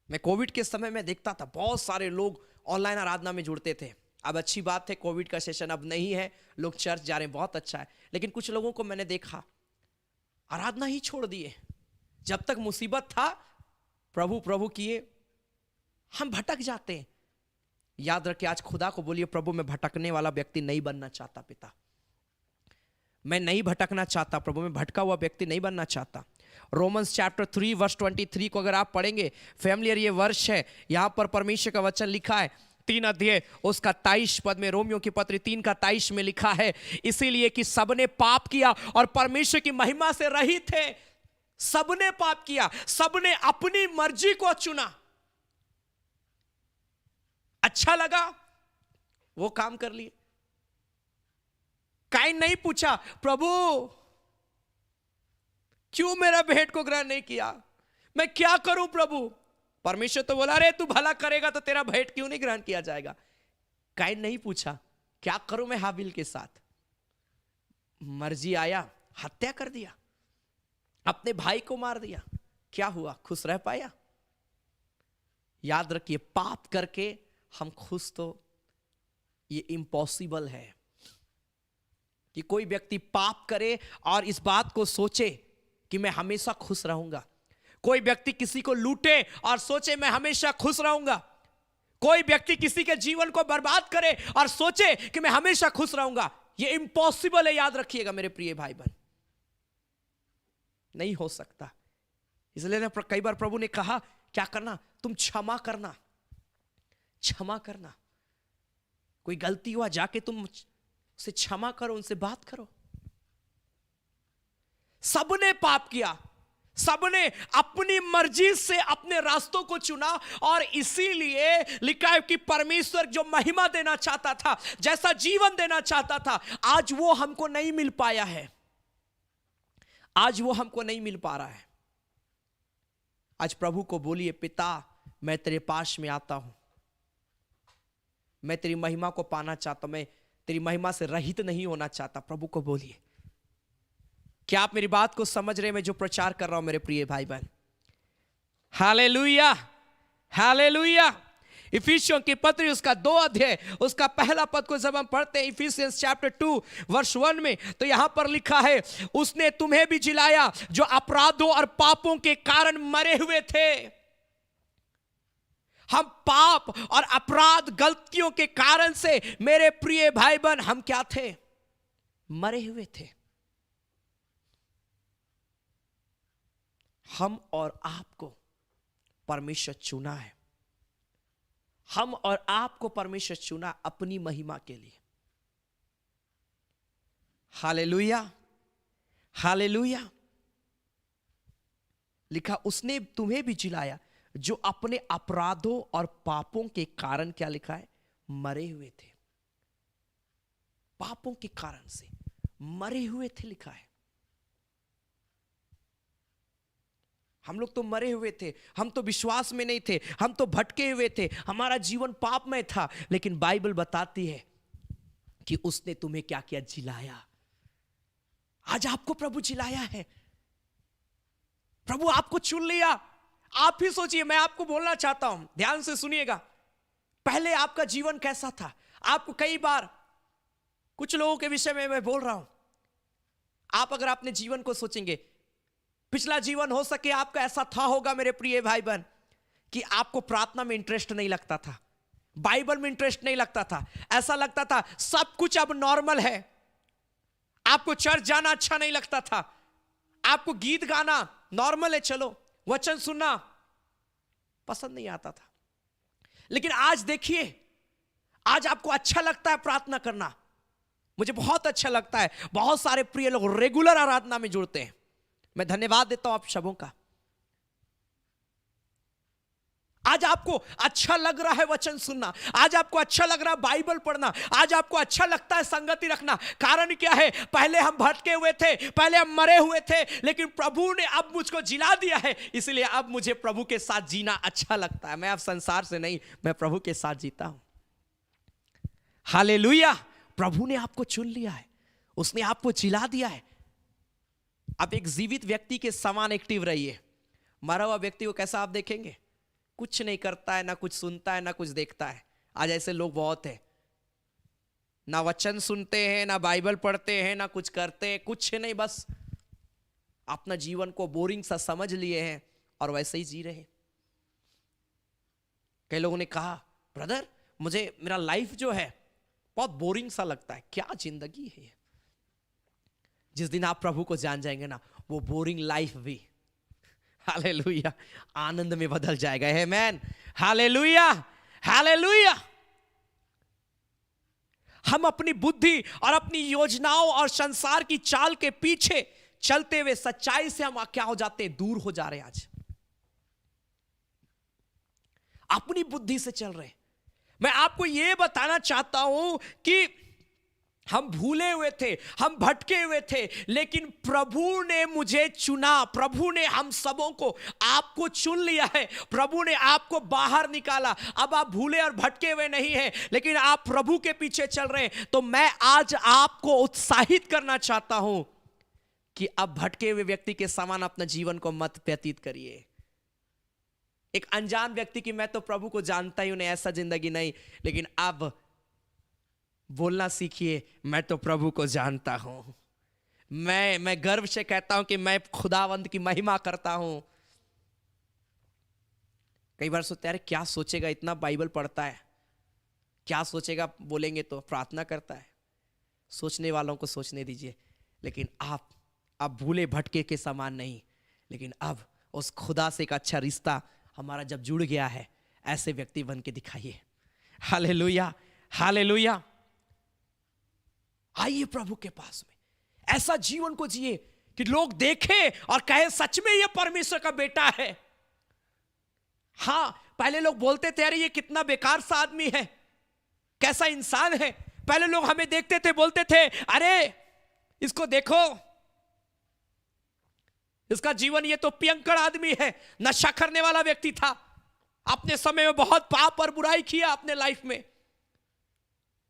मैं कोविड के समय में देखता था बहुत सारे लोग ऑनलाइन आराधना में जुड़ते थे। अब अच्छी बात है, कोविड का सेशन अब नहीं है, लोग चर्च जा रहे हैं, बहुत अच्छा है। लेकिन कुछ लोगों को मैंने देखा आराधना ही छोड़ दिए। जब तक मुसीबत था प्रभु प्रभु किए। हम भटक जाते हैं। याद रखिए, आज खुदा को बोलिए, प्रभु मैं भटकने वाला व्यक्ति नहीं बनना चाहता पिता। मैं नहीं भटकना चाहता प्रभु, मैं भटका हुआ व्यक्ति नहीं बनना चाहता। रोमन्स चैप्टर 3 वर्स 23 को अगर आप पढ़ेंगे, फैमिलियर ये वर्ष है, यहां पर परमेश्वर का वचन लिखा है 3 अध्याय उसका 23 पद में, रोमियो की पत्री 3 का 23 में लिखा है, इसीलिए कि सबने पाप किया और परमेश्वर की महिमा से रहित थे। सबने पाप किया, सबने अपनी मर्जी को चुना। अच्छा लगा वो काम कर लिए। काइन नहीं पूछा प्रभु क्यों मेरा भेंट को ग्रहण नहीं किया, मैं क्या करूं प्रभु। परमेश्वर तो बोला रे तू भला करेगा तो तेरा भेंट क्यों नहीं ग्रहण किया जाएगा। काइन नहीं पूछा क्या करूं मैं हाबिल के साथ। मर्जी आया, हत्या कर दिया, अपने भाई को मार दिया। क्या हुआ, खुश रह पाया? याद रखिए, पाप करके हम खुश तो ये इम्पॉसिबल है कि कोई व्यक्ति पाप करे और इस बात को सोचे कि मैं हमेशा खुश रहूंगा। कोई व्यक्ति किसी को लूटे और सोचे मैं हमेशा खुश रहूंगा। कोई व्यक्ति किसी के जीवन को बर्बाद करे और सोचे कि मैं हमेशा खुश रहूंगा। यह इम्पॉसिबल है, याद रखिएगा मेरे प्रिय भाई बहन, नहीं हो सकता। इसलिए ना कई बार प्रभु ने कहा क्या करना, तुम क्षमा करना, क्षमा करना। कोई गलती हुआ जाके तुम उसे क्षमा करो, उनसे बात करो। सबने पाप किया, सबने अपनी मर्जी से अपने रास्तों को चुना और इसीलिए लिखा है कि परमेश्वर जो महिमा देना चाहता था, जैसा जीवन देना चाहता था, आज वो हमको नहीं मिल पाया है। आज वो हमको नहीं मिल पा रहा है। आज प्रभु को बोलिए, पिता मैं तेरे पास में आता हूं, मैं तेरी महिमा को पाना चाहता हूं, मैं तेरी महिमा से रहित नहीं होना चाहता। प्रभु को बोलिए। क्या आप मेरी बात को समझ रहे हैं, मैं जो प्रचार कर रहा हूं मेरे प्रिय भाई बहन? Hallelujah, hallelujah. इफिसियों की पत्री उसका 2 अध्याय उसका पहला पद को जब हम पढ़ते हैं, इफिसियंस चैप्टर 2 वर्स 1 में, तो यहां पर लिखा है, उसने तुम्हें भी जिलाया जो अपराधों और पापों के कारण मरे हुए थे। हम पाप और अपराध गलतियों के कारण से मेरे प्रिय भाई बहन हम क्या थे? मरे हुए थे। हम और आपको परमेश्वर चुना है। हम और आपको परमेश्वर चुना अपनी महिमा के लिए। Hallelujah, hallelujah. लिखा उसने तुम्हें भी जिलाया जो अपने अपराधों और पापों के कारण, क्या लिखा है? मरे हुए थे। पापों के कारण से मरे हुए थे लिखा है। हम लोग तो मरे हुए थे, हम तो विश्वास में नहीं थे, हम तो भटके हुए थे, हमारा जीवन पाप में था। लेकिन बाइबल बताती है कि उसने तुम्हें क्या किया? जिलाया। आज आपको प्रभु जिलाया है। प्रभु आपको चुन लिया। आप ही सोचिए, मैं आपको बोलना चाहता हूं, ध्यान से सुनिएगा। पहले आपका जीवन कैसा था? आपको कई बार कुछ लोगों के विषय में मैं बोल रहा हूं, आप अगर अपने जीवन को सोचेंगे, पिछला जीवन हो सके आपका ऐसा था होगा मेरे प्रिय भाई बहन कि आपको प्रार्थना में इंटरेस्ट नहीं लगता था, बाइबल में इंटरेस्ट नहीं लगता था, ऐसा लगता था सब कुछ अब नॉर्मल है। आपको चर्च जाना अच्छा नहीं लगता था, आपको गीत गाना नॉर्मल है, चलो वचन सुनना पसंद नहीं आता था। लेकिन आज देखिए, आज आपको अच्छा लगता है प्रार्थना करना। मुझे बहुत अच्छा लगता है, बहुत सारे प्रिय लोग रेगुलर आराधना में जुड़ते हैं। मैं धन्यवाद देता हूं आप सबों का। आज आपको अच्छा लग रहा है वचन सुनना, आज आपको अच्छा लग रहा है बाइबल पढ़ना, आज आपको अच्छा लगता है संगति रखना। कारण क्या है? पहले हम भटके हुए थे, पहले हम मरे हुए थे, लेकिन प्रभु ने अब मुझको जिला दिया है, इसलिए अब मुझे प्रभु के साथ जीना अच्छा लगता है। मैं अब संसार से नहीं, मैं प्रभु के साथ जीता हूं। हालेलुया। प्रभु ने आपको चुन लिया है, उसने आपको जिला दिया है। आप एक जीवित व्यक्ति के समान एक्टिव रहिए। मरा हुआ व्यक्ति को कैसा आप देखेंगे? कुछ नहीं करता है, ना कुछ सुनता है, ना कुछ देखता है। आज ऐसे लोग बहुत हैं, ना वचन सुनते हैं, ना बाइबल पढ़ते हैं, ना कुछ करते हैं, कुछ नहीं, बस अपना जीवन को बोरिंग सा समझ लिए हैं और वैसे ही जी रहे हैं। कई लोगों ने कहा, ब्रदर मुझे मेरा लाइफ जो है बहुत बोरिंग सा लगता है। क्या जिंदगी है? जिस दिन आप प्रभु को जान जाएंगे ना, वो बोरिंग लाइफ भी हालेलुया आनंद में बदल जाएगा। आमेन। Hallelujah, hallelujah. हम अपनी बुद्धि और अपनी योजनाओं और संसार की चाल के पीछे चलते हुए सच्चाई से हम क्या हो जाते हैं? दूर हो जा रहे हैं। आज अपनी बुद्धि से चल रहे हैं। मैं आपको यह बताना चाहता हूं कि हम भूले हुए थे, हम भटके हुए थे, लेकिन प्रभु ने मुझे चुना, प्रभु ने हम सबों को, आपको चुन लिया है, प्रभु ने आपको बाहर निकाला। अब आप भूले और भटके हुए नहीं हैं, लेकिन आप प्रभु के पीछे चल रहे हैं। तो मैं आज आपको उत्साहित करना चाहता हूं कि अब भटके हुए व्यक्ति के समान अपना जीवन को मत व्यतीत करिए। एक अनजान व्यक्ति की मैं तो प्रभु को जानता ही हूं, नहीं, ऐसा जिंदगी नहीं, लेकिन अब बोलना सीखिए, मैं तो प्रभु को जानता हूं। मैं गर्व से कहता हूं कि मैं खुदावंद की महिमा करता हूं। कई बार सोचते हैं, अरे क्या सोचेगा, इतना बाइबल पढ़ता है, क्या सोचेगा बोलेंगे तो? प्रार्थना करता है। सोचने वालों को सोचने दीजिए, लेकिन आप अब भूले भटके के समान नहीं, लेकिन अब उस खुदा से एक अच्छा रिश्ता हमारा जब जुड़ गया है, ऐसे व्यक्ति बन के दिखाइए। Hallelujah, hallelujah. आइए प्रभु के पास में, ऐसा जीवन को जिए कि लोग देखें और कहें सच में ये परमेश्वर का बेटा है। हां, पहले लोग बोलते थे, अरे ये कितना बेकार सा आदमी है, कैसा इंसान है। पहले लोग हमें देखते थे, बोलते थे, अरे इसको देखो, इसका जीवन, ये तो पियंकड़ आदमी है, नशा करने वाला व्यक्ति था, अपने समय में बहुत पाप और बुराई किया अपने लाइफ में।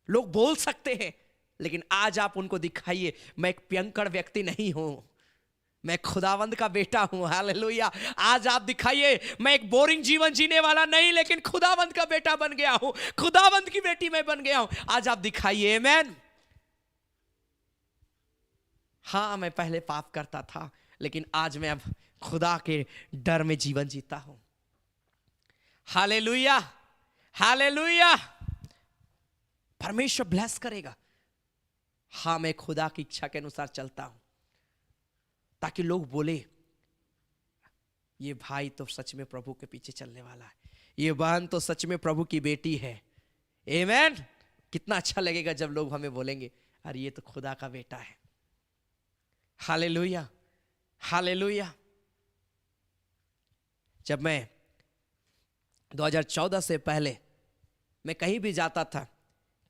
लोग बोल सकते हैं, लेकिन आज आप उनको दिखाइए, मैं एक पियंकड़ व्यक्ति नहीं हूं, मैं खुदावंद का बेटा हूं। हालेलुया। आज आप दिखाइए, मैं एक बोरिंग जीवन जीने वाला नहीं, लेकिन खुदावंद का बेटा बन गया हूं, खुदावंद की बेटी मैं बन गया हूं। आज आप दिखाइए। आमेन। हां, मैं पहले पाप करता था, लेकिन आज मैं अब खुदा के डर में जीवन जीता हूं। Hallelujah, hallelujah. परमेश्वर ब्लेस करेगा। हां, मैं खुदा की इच्छा के अनुसार चलता हूं, ताकि लोग बोले, ये भाई तो सच में प्रभु के पीछे चलने वाला है, ये बहन तो सच में प्रभु की बेटी है। आमेन। कितना अच्छा लगेगा जब लोग हमें बोलेंगे, अरे ये तो खुदा का बेटा है। Hallelujah, hallelujah. जब मैं 2014 से पहले मैं कहीं भी जाता था,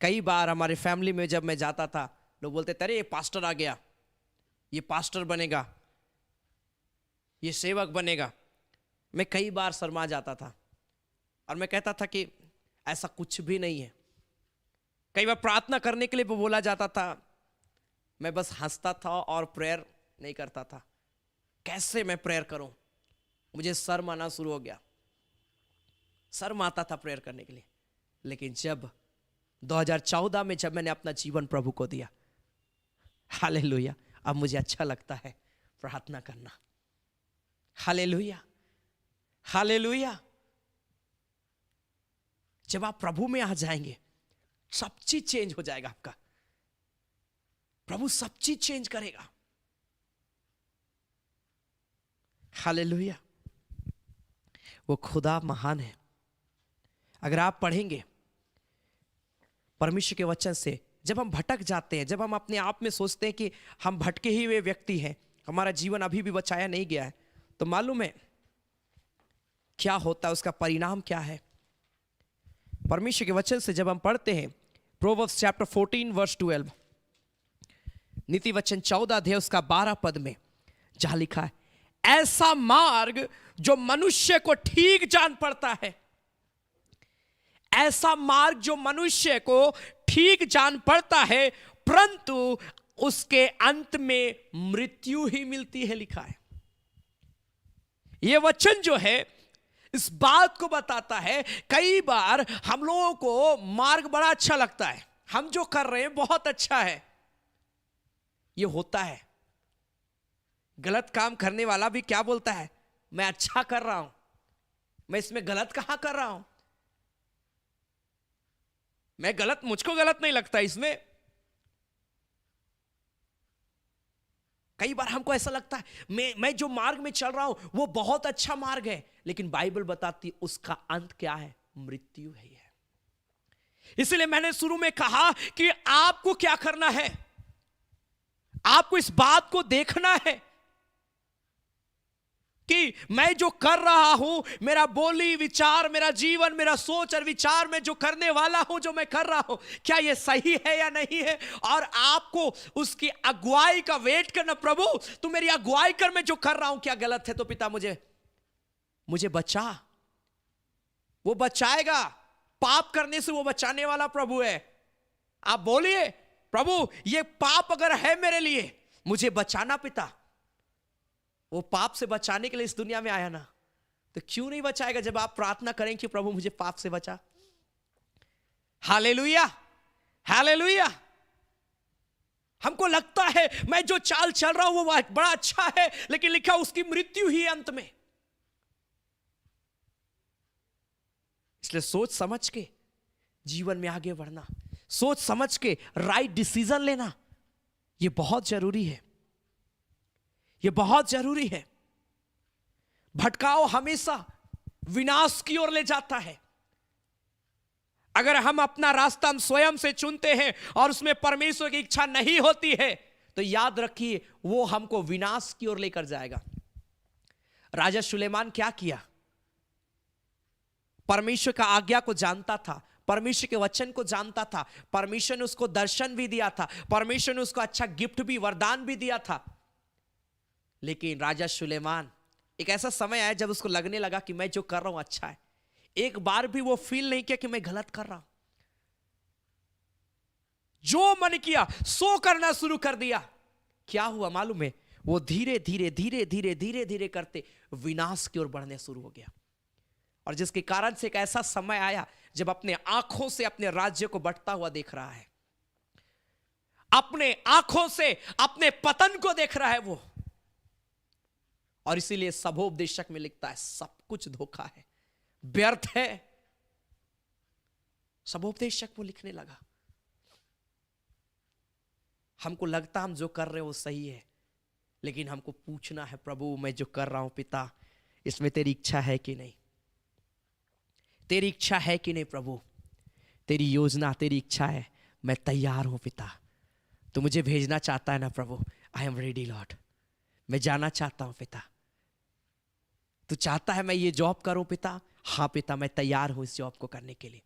कई बार हमारे फैमिली में जब मैं जाता था, लोग बोलते थे, अरे ये पास्टर आ गया, ये पास्टर बनेगा, ये सेवक बनेगा। मैं कई बार शर्मा जाता था और मैं कहता था कि ऐसा कुछ भी नहीं है। कई बार प्रार्थना करने के लिए बोला जाता था, मैं बस हंसता था और प्रेयर नहीं करता था। कैसे मैं प्रेयर करूं? मुझे शर्म आना शुरू हो गया, शर्म आता था प्रेयर करने के लिए। लेकिन जब 2014 में जब मैंने अपना जीवन प्रभु को दिया, हालेलुया, अब मुझे अच्छा लगता है प्रार्थना करना। Hallelujah, hallelujah. जब आप प्रभु में आ जाएंगे, सब चीज चेंज हो जाएगा आपका। प्रभु सब चीज चेंज करेगा। हालेलुया। वो खुदा महान है। अगर आप पढ़ेंगे परमेश्वर के वचन से, जब हम भटक जाते हैं, जब हम अपने आप में सोचते हैं कि हम भटके ही हुए व्यक्ति हैं, हमारा जीवन अभी भी बचाया नहीं गया है, तो मालूम है क्या होता है, उसका परिणाम क्या है। परमेश्वर के वचन से जब हम पढ़ते हैं प्रोवर्ब्स चैप्टर 14 वर्स 12, नीति वचन 14 अध्याय उसका 12 पद में जहां लिखा है, ऐसा मार्ग जो मनुष्य को ठीक जान पड़ता है, ऐसा मार्ग जो मनुष्य को ठीक जान पड़ता है, परंतु उसके अंत में मृत्यु ही मिलती है, लिखा है। यह वचन जो है इस बात को बताता है, कई बार हम लोगों को मार्ग बड़ा अच्छा लगता है, हम जो कर रहे हैं बहुत अच्छा है, यह होता है। गलत काम करने वाला भी क्या बोलता है, मैं अच्छा कर रहा हूं, मैं इसमें गलत कहां कर रहा हूं, मैं गलत, मुझको गलत नहीं लगता इसमें। कई बार हमको ऐसा लगता है मैं जो मार्ग में चल रहा हूं वो बहुत अच्छा मार्ग है, लेकिन बाइबल बताती उसका अंत क्या है, मृत्यु है। इसलिए मैंने शुरू में कहा कि आपको क्या करना है, आपको इस बात को देखना है कि मैं जो कर रहा हूं, मेरा बोली विचार, मेरा जीवन, मेरा सोच और विचार में जो करने वाला हूं, जो मैं कर रहा हूं, क्या यह सही है या नहीं है। और आपको उसकी अगुवाई का वेट करना, प्रभु तू मेरी अगुवाई कर, मैं जो कर रहा हूं क्या गलत है, तो पिता मुझे बचा। वो बचाएगा, पाप करने से वो बचाने वाला प्रभु है। आप बोलिए, प्रभु ये पाप अगर है मेरे लिए, मुझे बचाना पिता। वो पाप से बचाने के लिए इस दुनिया में आया ना, तो क्यों नहीं बचाएगा जब आप प्रार्थना करें कि प्रभु मुझे पाप से बचा। Hallelujah, hallelujah. हमको लगता है मैं जो चाल चल रहा हूं वो बड़ा अच्छा है, लेकिन लिखा उसकी मृत्यु ही अंत में। इसलिए सोच समझ के जीवन में आगे बढ़ना, सोच समझ के राइट डिसीजन लेना, यह बहुत जरूरी है, यह बहुत जरूरी है। भटकाव हमेशा विनाश की ओर ले जाता है। अगर हम अपना रास्ता हम स्वयं से चुनते हैं और उसमें परमेश्वर की इच्छा नहीं होती है, तो याद रखिए वो हमको विनाश की ओर लेकर जाएगा। राजा सुलेमान क्या किया, परमेश्वर का आज्ञा को जानता था, परमेश्वर के वचन को जानता था, परमेश्वर ने उसको दर्शन भी दिया था, परमेश्वर ने उसको अच्छा गिफ्ट भी, वरदान भी दिया था। लेकिन राजा सुलेमान, एक ऐसा समय आया जब उसको लगने लगा कि मैं जो कर रहा हूं अच्छा है। एक बार भी वो फील नहीं किया कि मैं गलत कर रहा हूं। जो मन किया सो करना शुरू कर दिया। क्या हुआ मालूम है, वो धीरे धीरे धीरे धीरे धीरे धीरे करते विनाश की ओर बढ़ने शुरू हो गया। और जिसके कारण से एक ऐसा समय आया जब अपने आंखों से अपने राज्य को बढ़ता हुआ देख रहा है, अपने आंखों से अपने पतन को देख रहा है वो। और इसीलिए सबोपदेशक में लिखता है सब कुछ धोखा है, व्यर्थ है। सबोपदेशक वो लिखने लगा। हमको लगता हम जो कर रहे हो वो सही है, लेकिन हमको पूछना है, प्रभु मैं जो कर रहा हूं पिता, इसमें तेरी इच्छा है कि नहीं, तेरी इच्छा है कि नहीं। प्रभु तेरी योजना, तेरी इच्छा है, मैं तैयार हूं पिता। तू मुझे भेजना चाहता है ना प्रभु, आई एम रेडी लॉर्ड, मैं जाना चाहता हूं पिता। तू चाहता है मैं ये जॉब करूं पिता, हाँ पिता मैं तैयार हूं इस जॉब को करने के लिए।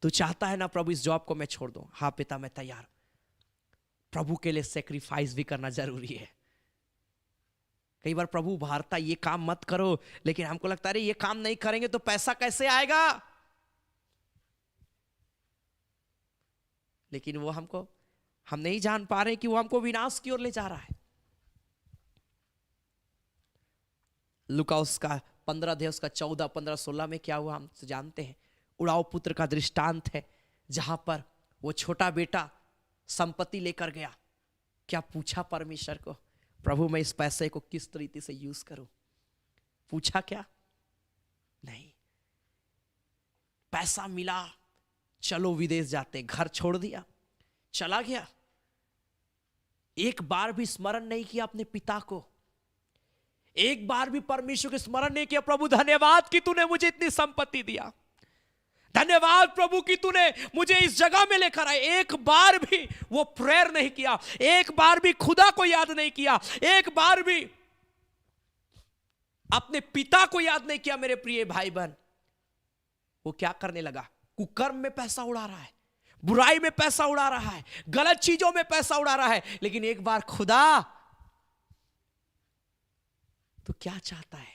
तू चाहता है ना प्रभु इस जॉब को मैं छोड़ दूं, हाँ पिता मैं तैयार। प्रभु के लिए सेक्रीफाइस भी करना जरूरी है। कई बार प्रभु उभारता ये काम मत करो, लेकिन हमको लगता है ये काम नहीं करेंगे तो पैसा कैसे आएगा। लेकिन वो हम नहीं जान पा रहे कि वो हमको विनाश की ओर ले जा रहा है। लूका उसका 15 अध्याय उसका 14, 15, 16 में क्या हुआ हम जानते हैं। उड़ाऊ पुत्र का दृष्टांत है, जहां पर वो छोटा बेटा संपत्ति लेकर गया। क्या पूछा परमेश्वर को, प्रभु मैं इस पैसे को किस तरीके से यूज करूं, पूछा क्या? नहीं। पैसा मिला, चलो विदेश जाते, घर छोड़ दिया, चला गया। एक बार भी स्मरण नहीं किया अपने पिता को, एक बार भी परमेश्वर को स्मरण नहीं किया, प्रभु धन्यवाद कि तूने मुझे इतनी संपत्ति दिया, धन्यवाद प्रभु कि तूने मुझे इस जगह में लेकर आए। एक बार भी वो प्रेयर नहीं किया, एक बार भी खुदा को याद नहीं किया, एक बार भी अपने पिता को याद नहीं किया मेरे प्रिय भाई बहन, वो क्या करने लगा? कुकर्म में पैसा उड़ा रहा है, बुराई में पैसा उड़ा रहा है, गलत चीजों में पैसा उड़ा रहा है। लेकिन एक बार खुदा तो क्या चाहता है?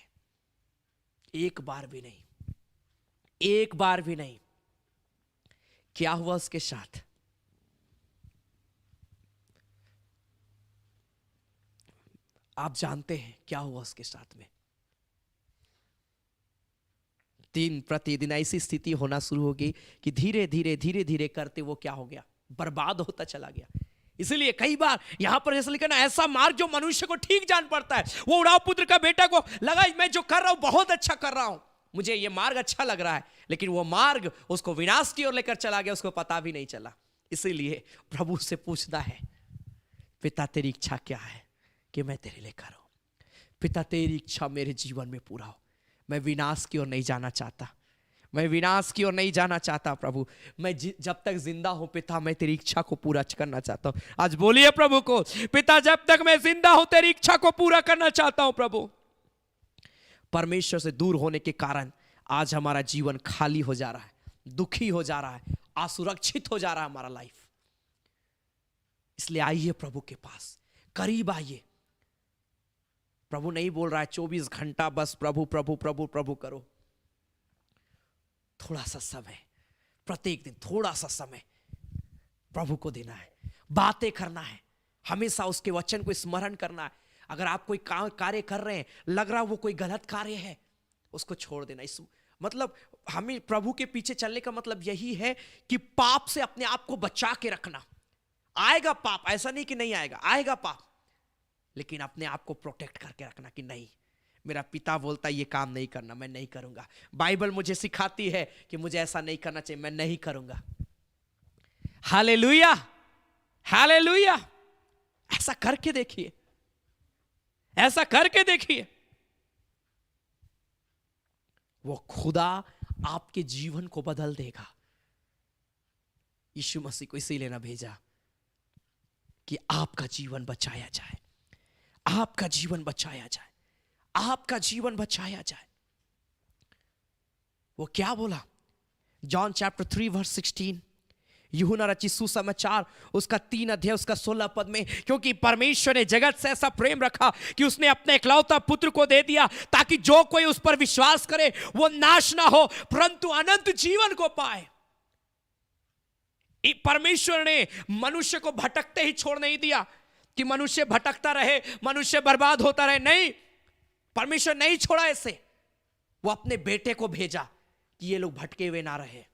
एक बार भी नहीं, एक बार भी नहीं। क्या हुआ उसके साथ? आप जानते हैं क्या हुआ उसके साथ में? दिन प्रतिदिन ऐसी स्थिति होना शुरू हो गई कि धीरे धीरे धीरे धीरे करते वो क्या हो गया? बर्बाद होता चला गया। इसलिए कई बार यहां पर जैसे लिखा ना, ऐसा मार्ग जो मनुष्य को ठीक जान पड़ता है। वो उड़ाव पुत्र का बेटा को लगा मैं जो कर रहा हूं बहुत अच्छा कर रहा हूं, मुझे ये मार्ग अच्छा लग रहा है, लेकिन वो मार्ग उसको विनाश की ओर लेकर चला गया, उसको पता भी नहीं चला। इसीलिए प्रभु से पूछता है, पिता तेरी इच्छा क्या है कि मैं तेरे लिए करूं? पिता तेरी इच्छा मेरे जीवन में पूरा हो। मैं विनाश की ओर नहीं जाना चाहता, मैं विनाश की ओर नहीं जाना चाहता प्रभु। मैं जब तक जिंदा हूं पिता, मैं तेरी इच्छा को पूरा करना चाहता हूं। आज बोलिए प्रभु को, पिता जब तक मैं जिंदा हूं तेरी इच्छा को पूरा करना चाहता हूं प्रभु। परमेश्वर से दूर होने के कारण आज हमारा जीवन खाली हो जा रहा है, दुखी हो जा रहा है, असुरक्षित हो जा रहा है हमारा लाइफ। इसलिए आइए प्रभु के पास, करीब आइए। प्रभु नहीं बोल रहा है 24 घंटा बस प्रभु प्रभु प्रभु प्रभु करो। थोड़ा सा समय, प्रत्येक दिन थोड़ा सा समय प्रभु को देना है, बातें करना है, हमेशा उसके वचन को स्मरण करना है। अगर आप कोई कार्य कर रहे हैं, लग रहा वो कोई गलत कार्य है, उसको छोड़ देना। इस मतलब हमें प्रभु के पीछे चलने का मतलब यही है कि पाप से अपने आप को बचा के रखना। आएगा पाप, ऐसा नहीं कि नहीं आएगा, आएगा पाप, लेकिन अपने आप को प्रोटेक्ट करके रखना कि नहीं, मेरा पिता बोलता है ये काम नहीं करना, मैं नहीं करूंगा। बाइबल मुझे सिखाती है कि मुझे ऐसा नहीं करना चाहिए, मैं नहीं करूंगा। Hallelujah, hallelujah. ऐसा करके देखिए, ऐसा करके देखिए, वो खुदा आपके जीवन को बदल देगा। यीशु मसीह को इसीलिए ना भेजा कि आपका जीवन बचाया जाए, आपका जीवन बचाया जाए, आपका जीवन बचाया जाए। वो क्या बोला? जॉन चैप्टर 3 वर्स 16, यूहन्ना रचित सुसमाचार उसका 3 अध्याय उसका 16 पद में, क्योंकि परमेश्वर ने जगत से ऐसा प्रेम रखा कि उसने अपने इकलौता पुत्र को दे दिया, ताकि जो कोई उस पर विश्वास करे वो नाश ना हो परंतु अनंत जीवन को पाए। परमेश्वर ने मनुष्य को भटकते ही छोड़ नहीं दिया कि मनुष्य भटकता रहे, मनुष्य बर्बाद होता रहे। नहीं, परमेश्वर नहीं छोड़ा ऐसे। वो अपने बेटे को भेजा कि ये लोग भटके हुए ना रहे,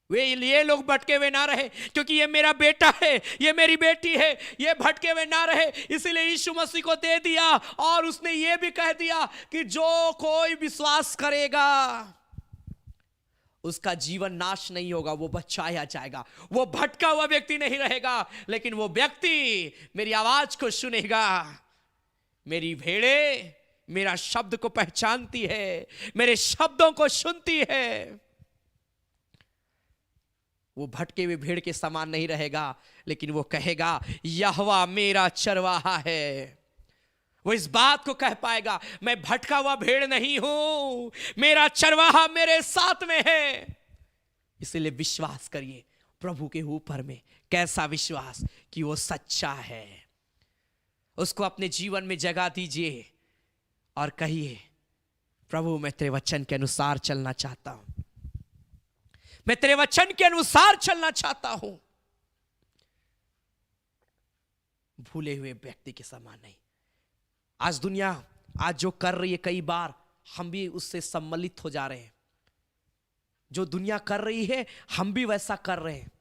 ये लोग भटके हुए ना रहे, क्योंकि ये मेरा बेटा है, ये मेरी बेटी है, ये भटके हुए ना रहे। इसीलिए यीशु मसीह को दे दिया, और उसने ये भी कह दिया कि जो कोई विश्वास करेगा उसका जीवन नाश नहीं होगा, वो बचाया जाएगा। वो भटका हुआ व्यक्ति नहीं रहेगा, लेकिन वो व्यक्ति मेरी आवाज को सुनेगा। मेरी भेड़ें मेरा शब्द को पहचानती है, मेरे शब्दों को सुनती है। वो भटके हुए भेड़ के समान नहीं रहेगा, लेकिन वो कहेगा यहोवा मेरा चरवाहा है। वो इस बात को कह पाएगा, मैं भटका हुआ भेड़ नहीं हूं, मेरा चरवाहा मेरे साथ में है। इसलिए विश्वास करिए प्रभु के ऊपर में। कैसा विश्वास? कि वो सच्चा है। उसको अपने जीवन में जगह दीजिए और कहिए, प्रभु मैं तेरे वचन के अनुसार चलना चाहता हूं, मैं तेरे वचन के अनुसार चलना चाहता हूं। भूले हुए व्यक्ति के समान नहीं। आज दुनिया आज जो कर रही है, कई बार हम भी उससे सम्मिलित हो जा रहे हैं। जो दुनिया कर रही है हम भी वैसा कर रहे हैं।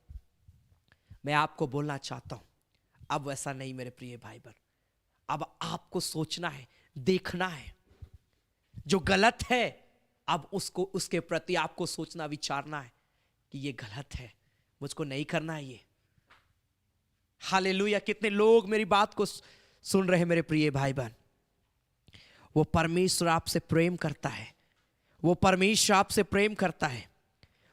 मैं आपको बोलना चाहता हूं, अब वैसा नहीं मेरे प्रिय भाई बहन। अब आपको सोचना है, देखना है, जो गलत है अब उसको, उसके प्रति आपको सोचना विचारना है कि ये गलत है, मुझको नहीं करना है ये। हालेलुया। कितने लोग मेरी बात को सुन रहे हैं मेरे प्रिय भाई बहन। वो परमेश्वर आपसे प्रेम करता है, वो परमेश्वर आपसे प्रेम करता है,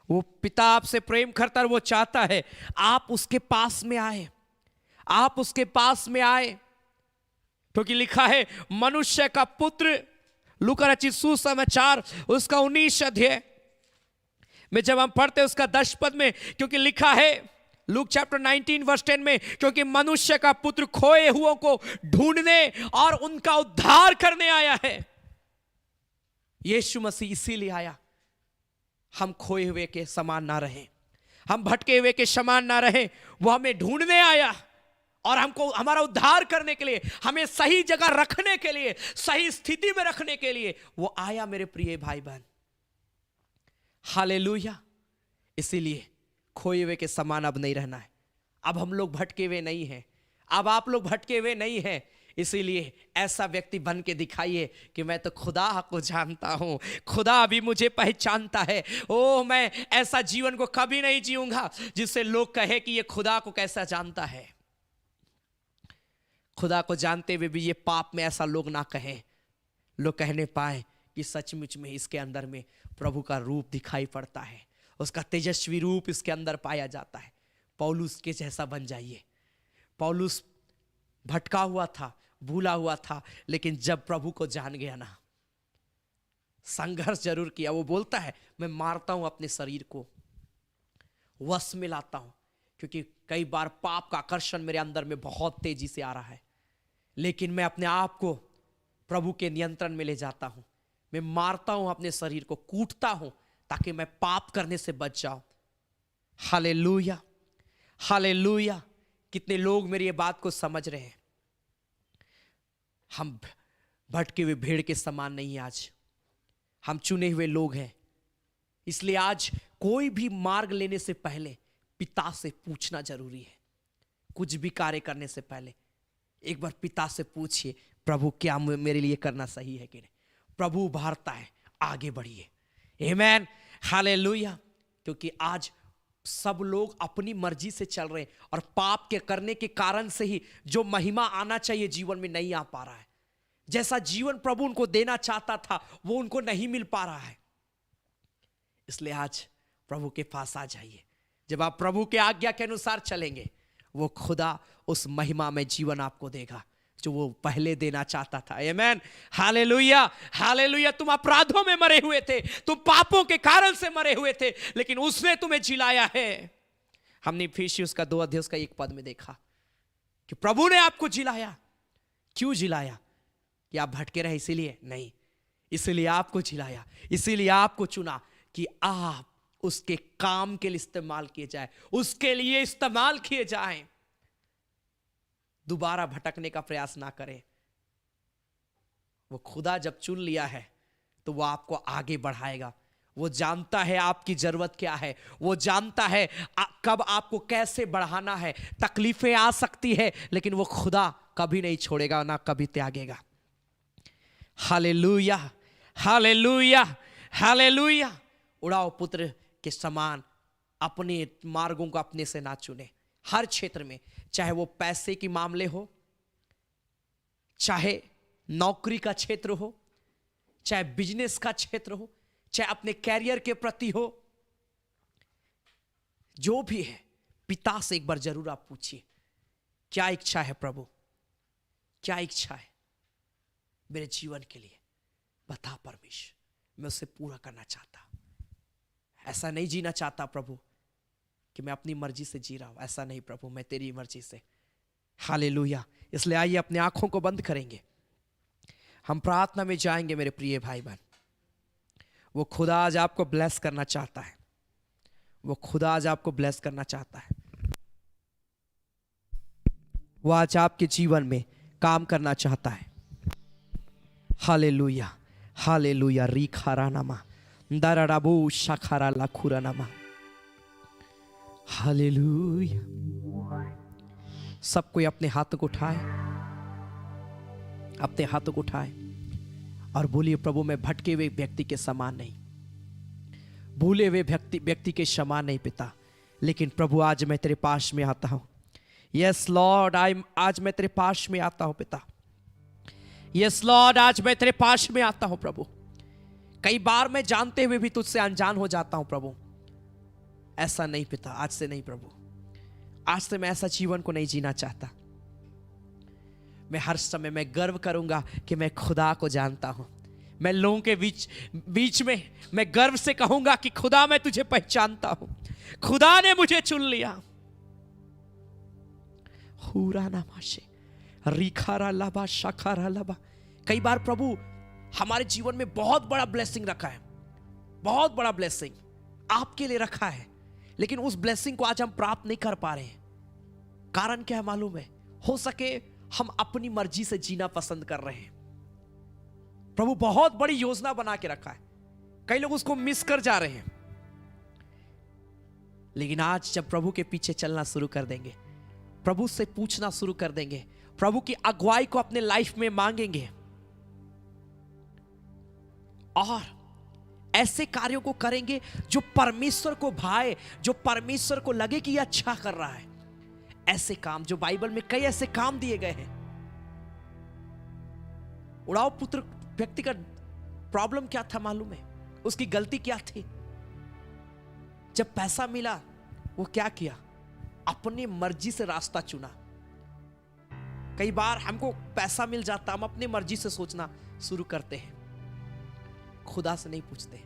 वो पिता आपसे प्रेम करता है। वो चाहता है आप उसके पास में आए, आप उसके पास में आए, क्योंकि लिखा है मनुष्य का पुत्र लूका रचित सुसमाचार उसका 19 अध्याय में जब हम पढ़ते हैं उसका 10 पद में, क्योंकि लिखा है लूक चैप्टर 19 वर्स 10 में, क्योंकि मनुष्य का पुत्र खोए हुओं को ढूंढने और उनका उद्धार करने आया है। यीशु मसीह इसीलिए आया, हम खोए हुए के समान ना रहें, हम भटके हुए के समान ना रहें। वो हमें ढूंढने आया और हमको हमारा उद्धार करने के लिए, हमें सही जगह रखने के लिए, सही स्थिति में रखने के लिए वो आया मेरे प्रिय भाई बहन। हालेलुया। इसीलिए खोए हुए के समान अब नहीं रहना है। अब हम लोग भटके हुए नहीं हैं, अब आप लोग भटके हुए नहीं हैं। इसीलिए ऐसा व्यक्ति बन के दिखाइए कि मैं तो खुदा को जानता हूं, खुदा भी मुझे पहचानता है। ओ, मैं ऐसा जीवन को कभी नहीं जीऊंगा जिससे लोग कहे कि ये खुदा को कैसा जानता है। खुदा को जानते हुए भी ये पाप में ऐसा लोग ना कहें, लोग कहने पाए कि सचमुच में इसके अंदर में प्रभु का रूप दिखाई पड़ता है, उसका तेजस्वी रूप इसके अंदर पाया जाता है। पौलुस के जैसा बन जाइए। पौलुस भटका हुआ था, भूला हुआ था, लेकिन जब प्रभु को जान गया ना, संघर्ष जरूर किया। वो बोलता है मैं मारता हूं अपने शरीर को, वश में लाता हूं, क्योंकि कई बार पाप का आकर्षण मेरे अंदर में बहुत तेजी से आ रहा है, लेकिन मैं अपने आप को प्रभु के नियंत्रण में ले जाता हूं। मैं मारता हूं अपने शरीर को, कूटता हूं ताकि मैं पाप करने से बच जाऊं। Hallelujah, hallelujah. कितने लोग मेरी ये बात को समझ रहे हैं। हम भटके हुए भेड़ के समान नहीं, आज हम चुने हुए लोग हैं। इसलिए आज कोई भी मार्ग लेने से पहले पिता से पूछना जरूरी है। कुछ भी कार्य करने से पहले एक बार पिता से पूछिए, प्रभु क्या मेरे लिए करना सही है कि नहीं। प्रभु उभारता है, आगे बढ़िए। आमेन, हालेलुया। क्योंकि आज सब लोग अपनी मर्जी से चल रहे हैं और पाप के करने के कारण से ही जो महिमा आना चाहिए जीवन में नहीं आ पा रहा है। जैसा जीवन प्रभु उनको देना चाहता था वो उनको नहीं मिल पा रहा है। इसलिए आज प्रभु के पास आ जाइए। जब आप प्रभु के आज्ञा के अनुसार चलेंगे, वो खुदा उस महिमा में जीवन आपको देगा जो वो पहले देना चाहता था। आमेन, हालेलुया, हालेलुया। तुम अपराधों में मरे हुए थे, तुम पापों के कारण से मरे हुए थे, लेकिन उसने तुम्हें जिलाया है। हमने इफिसियंस का 2 अध्याय उसका 1 पद में देखा कि प्रभु ने आपको जिलाया। क्यों जिलाया? कि आप भटके रहे इसीलिए नहीं, इसीलिए आपको जिलाया, इसीलिए आपको चुना कि आप उसके काम के लिए इस्तेमाल किए जाए, उसके लिए इस्तेमाल किए जाएं। दोबारा भटकने का प्रयास ना करें। वो खुदा जब चुन लिया है तो वो आपको आगे बढ़ाएगा। वो जानता है आपकी जरूरत क्या है, वो जानता है कब आपको कैसे बढ़ाना है। तकलीफें आ सकती है, लेकिन वो खुदा कभी नहीं छोड़ेगा, ना कभी त्यागेगा। Hallelujah, hallelujah, hallelujah. उड़ाओ पुत्र के समान अपने मार्गों को अपने से ना चुने। हर क्षेत्र में, चाहे वो पैसे की मामले हो, चाहे नौकरी का क्षेत्र हो, चाहे बिजनेस का क्षेत्र हो, चाहे अपने कैरियर के प्रति हो, जो भी है पिता से एक बार जरूर आप पूछिए, क्या इच्छा है प्रभु, क्या इच्छा है मेरे जीवन के लिए। बता परमेश्वर, मैं उसे पूरा करना चाहता। ऐसा नहीं जीना चाहता प्रभु कि मैं अपनी मर्जी से जी रहा हूं, ऐसा नहीं प्रभु, मैं तेरी मर्जी से। हालेलुया। इसलिए आइए अपने आंखों को बंद करेंगे, हम प्रार्थना में जाएंगे। मेरे प्रिय भाई बहन, वो खुदा आज आपको ब्लेस करना चाहता है, वो खुदा आज आपको ब्लेस करना चाहता है। वो आज आपके जीवन में काम करना चाहता है। Hallelujah, hallelujah. रीखारा नामा दराबू शाखारा लाखुरा नामा। हालेलुया। सब कोई अपने हाथों को उठाए, अपने हाथों को उठाए और बोलिए, प्रभु मैं भटके हुए व्यक्ति के समान नहीं, भूले हुए व्यक्ति के समान नहीं पिता, लेकिन प्रभु आज मैं तेरे पास में आता हूं। यस लॉर्ड, आज मैं तेरे पास में आता हूं पिता। यस लॉर्ड, आज मैं तेरे पास में आता हूं प्रभु। कई बार मैं जानते हुए भी तुझसे अनजान हो जाता हूं प्रभु। ऐसा नहीं पिता, आज से नहीं प्रभु, आज से मैं ऐसा जीवन को नहीं जीना चाहता। मैं हर समय मैं गर्व करूंगा कि मैं खुदा को जानता हूं, मैं लोगों के बीच में मैं गर्व से कहूंगा कि खुदा मैं तुझे पहचानता हूं, खुदा ने मुझे चुन लिया। हुरा नामाशे रिखारा लाबा शाखारा लाबा। कई बार प्रभु हमारे जीवन में बहुत बड़ा ब्लेसिंग रखा है, बहुत बड़ा ब्लेसिंग आपके लिए रखा है, लेकिन उस ब्लेसिंग को आज हम प्राप्त नहीं कर पा रहे हैं। कारण क्या है मालूम है? हो सके हम अपनी मर्जी से जीना पसंद कर रहे हैं। प्रभु बहुत बड़ी योजना बना के रखा है, कई लोग उसको मिस कर जा रहे हैं। लेकिन आज जब प्रभु के पीछे चलना शुरू कर देंगे, प्रभु से पूछना शुरू कर देंगे, प्रभु की अगुवाई को अपने लाइफ में मांगेंगे और ऐसे कार्यों को करेंगे जो परमेश्वर को भाए, जो परमेश्वर को लगे कि यह अच्छा कर रहा है। ऐसे काम जो बाइबल में कई ऐसे काम दिए गए हैं। उड़ाव पुत्र व्यक्ति का प्रॉब्लम क्या था मालूम है? उसकी गलती क्या थी? जब पैसा मिला वो क्या किया? अपनी मर्जी से रास्ता चुना। कई बार हमको पैसा मिल जाता, हम अपनी मर्जी से सोचना शुरू करते हैं, खुदा से नहीं पूछते।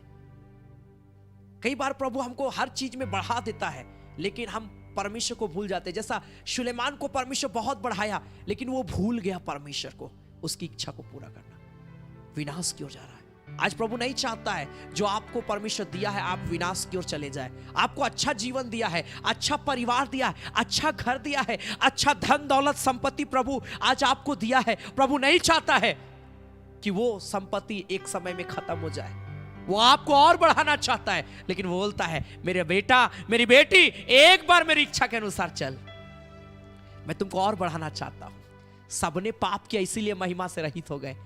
कई बार प्रभु हमको हर चीज में बढ़ा देता है, लेकिन हम परमेश्वर को भूल जाते हैं। जैसा सुलेमान को परमेश्वर बहुत बढ़ाया, लेकिन वो भूल गया परमेश्वर को, उसकी इच्छा को पूरा करना। विनाश की ओर जा रहा है। आज प्रभु नहीं चाहता है जो आपको परमेश्वर दिया है आप विनाश की ओर चले जाए। आपको अच्छा जीवन दिया है, अच्छा परिवार दिया है, अच्छा घर दिया है, अच्छा धन दौलत संपत्ति प्रभु आज आपको दिया है। प्रभु नहीं चाहता है कि वो संपत्ति एक समय में खत्म हो जाए, वो आपको और बढ़ाना चाहता है। लेकिन वो बोलता है मेरे बेटा मेरी बेटी एक बार मेरी इच्छा के अनुसार चल, मैं तुमको और बढ़ाना चाहता हूं। सबने पाप किया इसीलिए महिमा से रहित हो गए।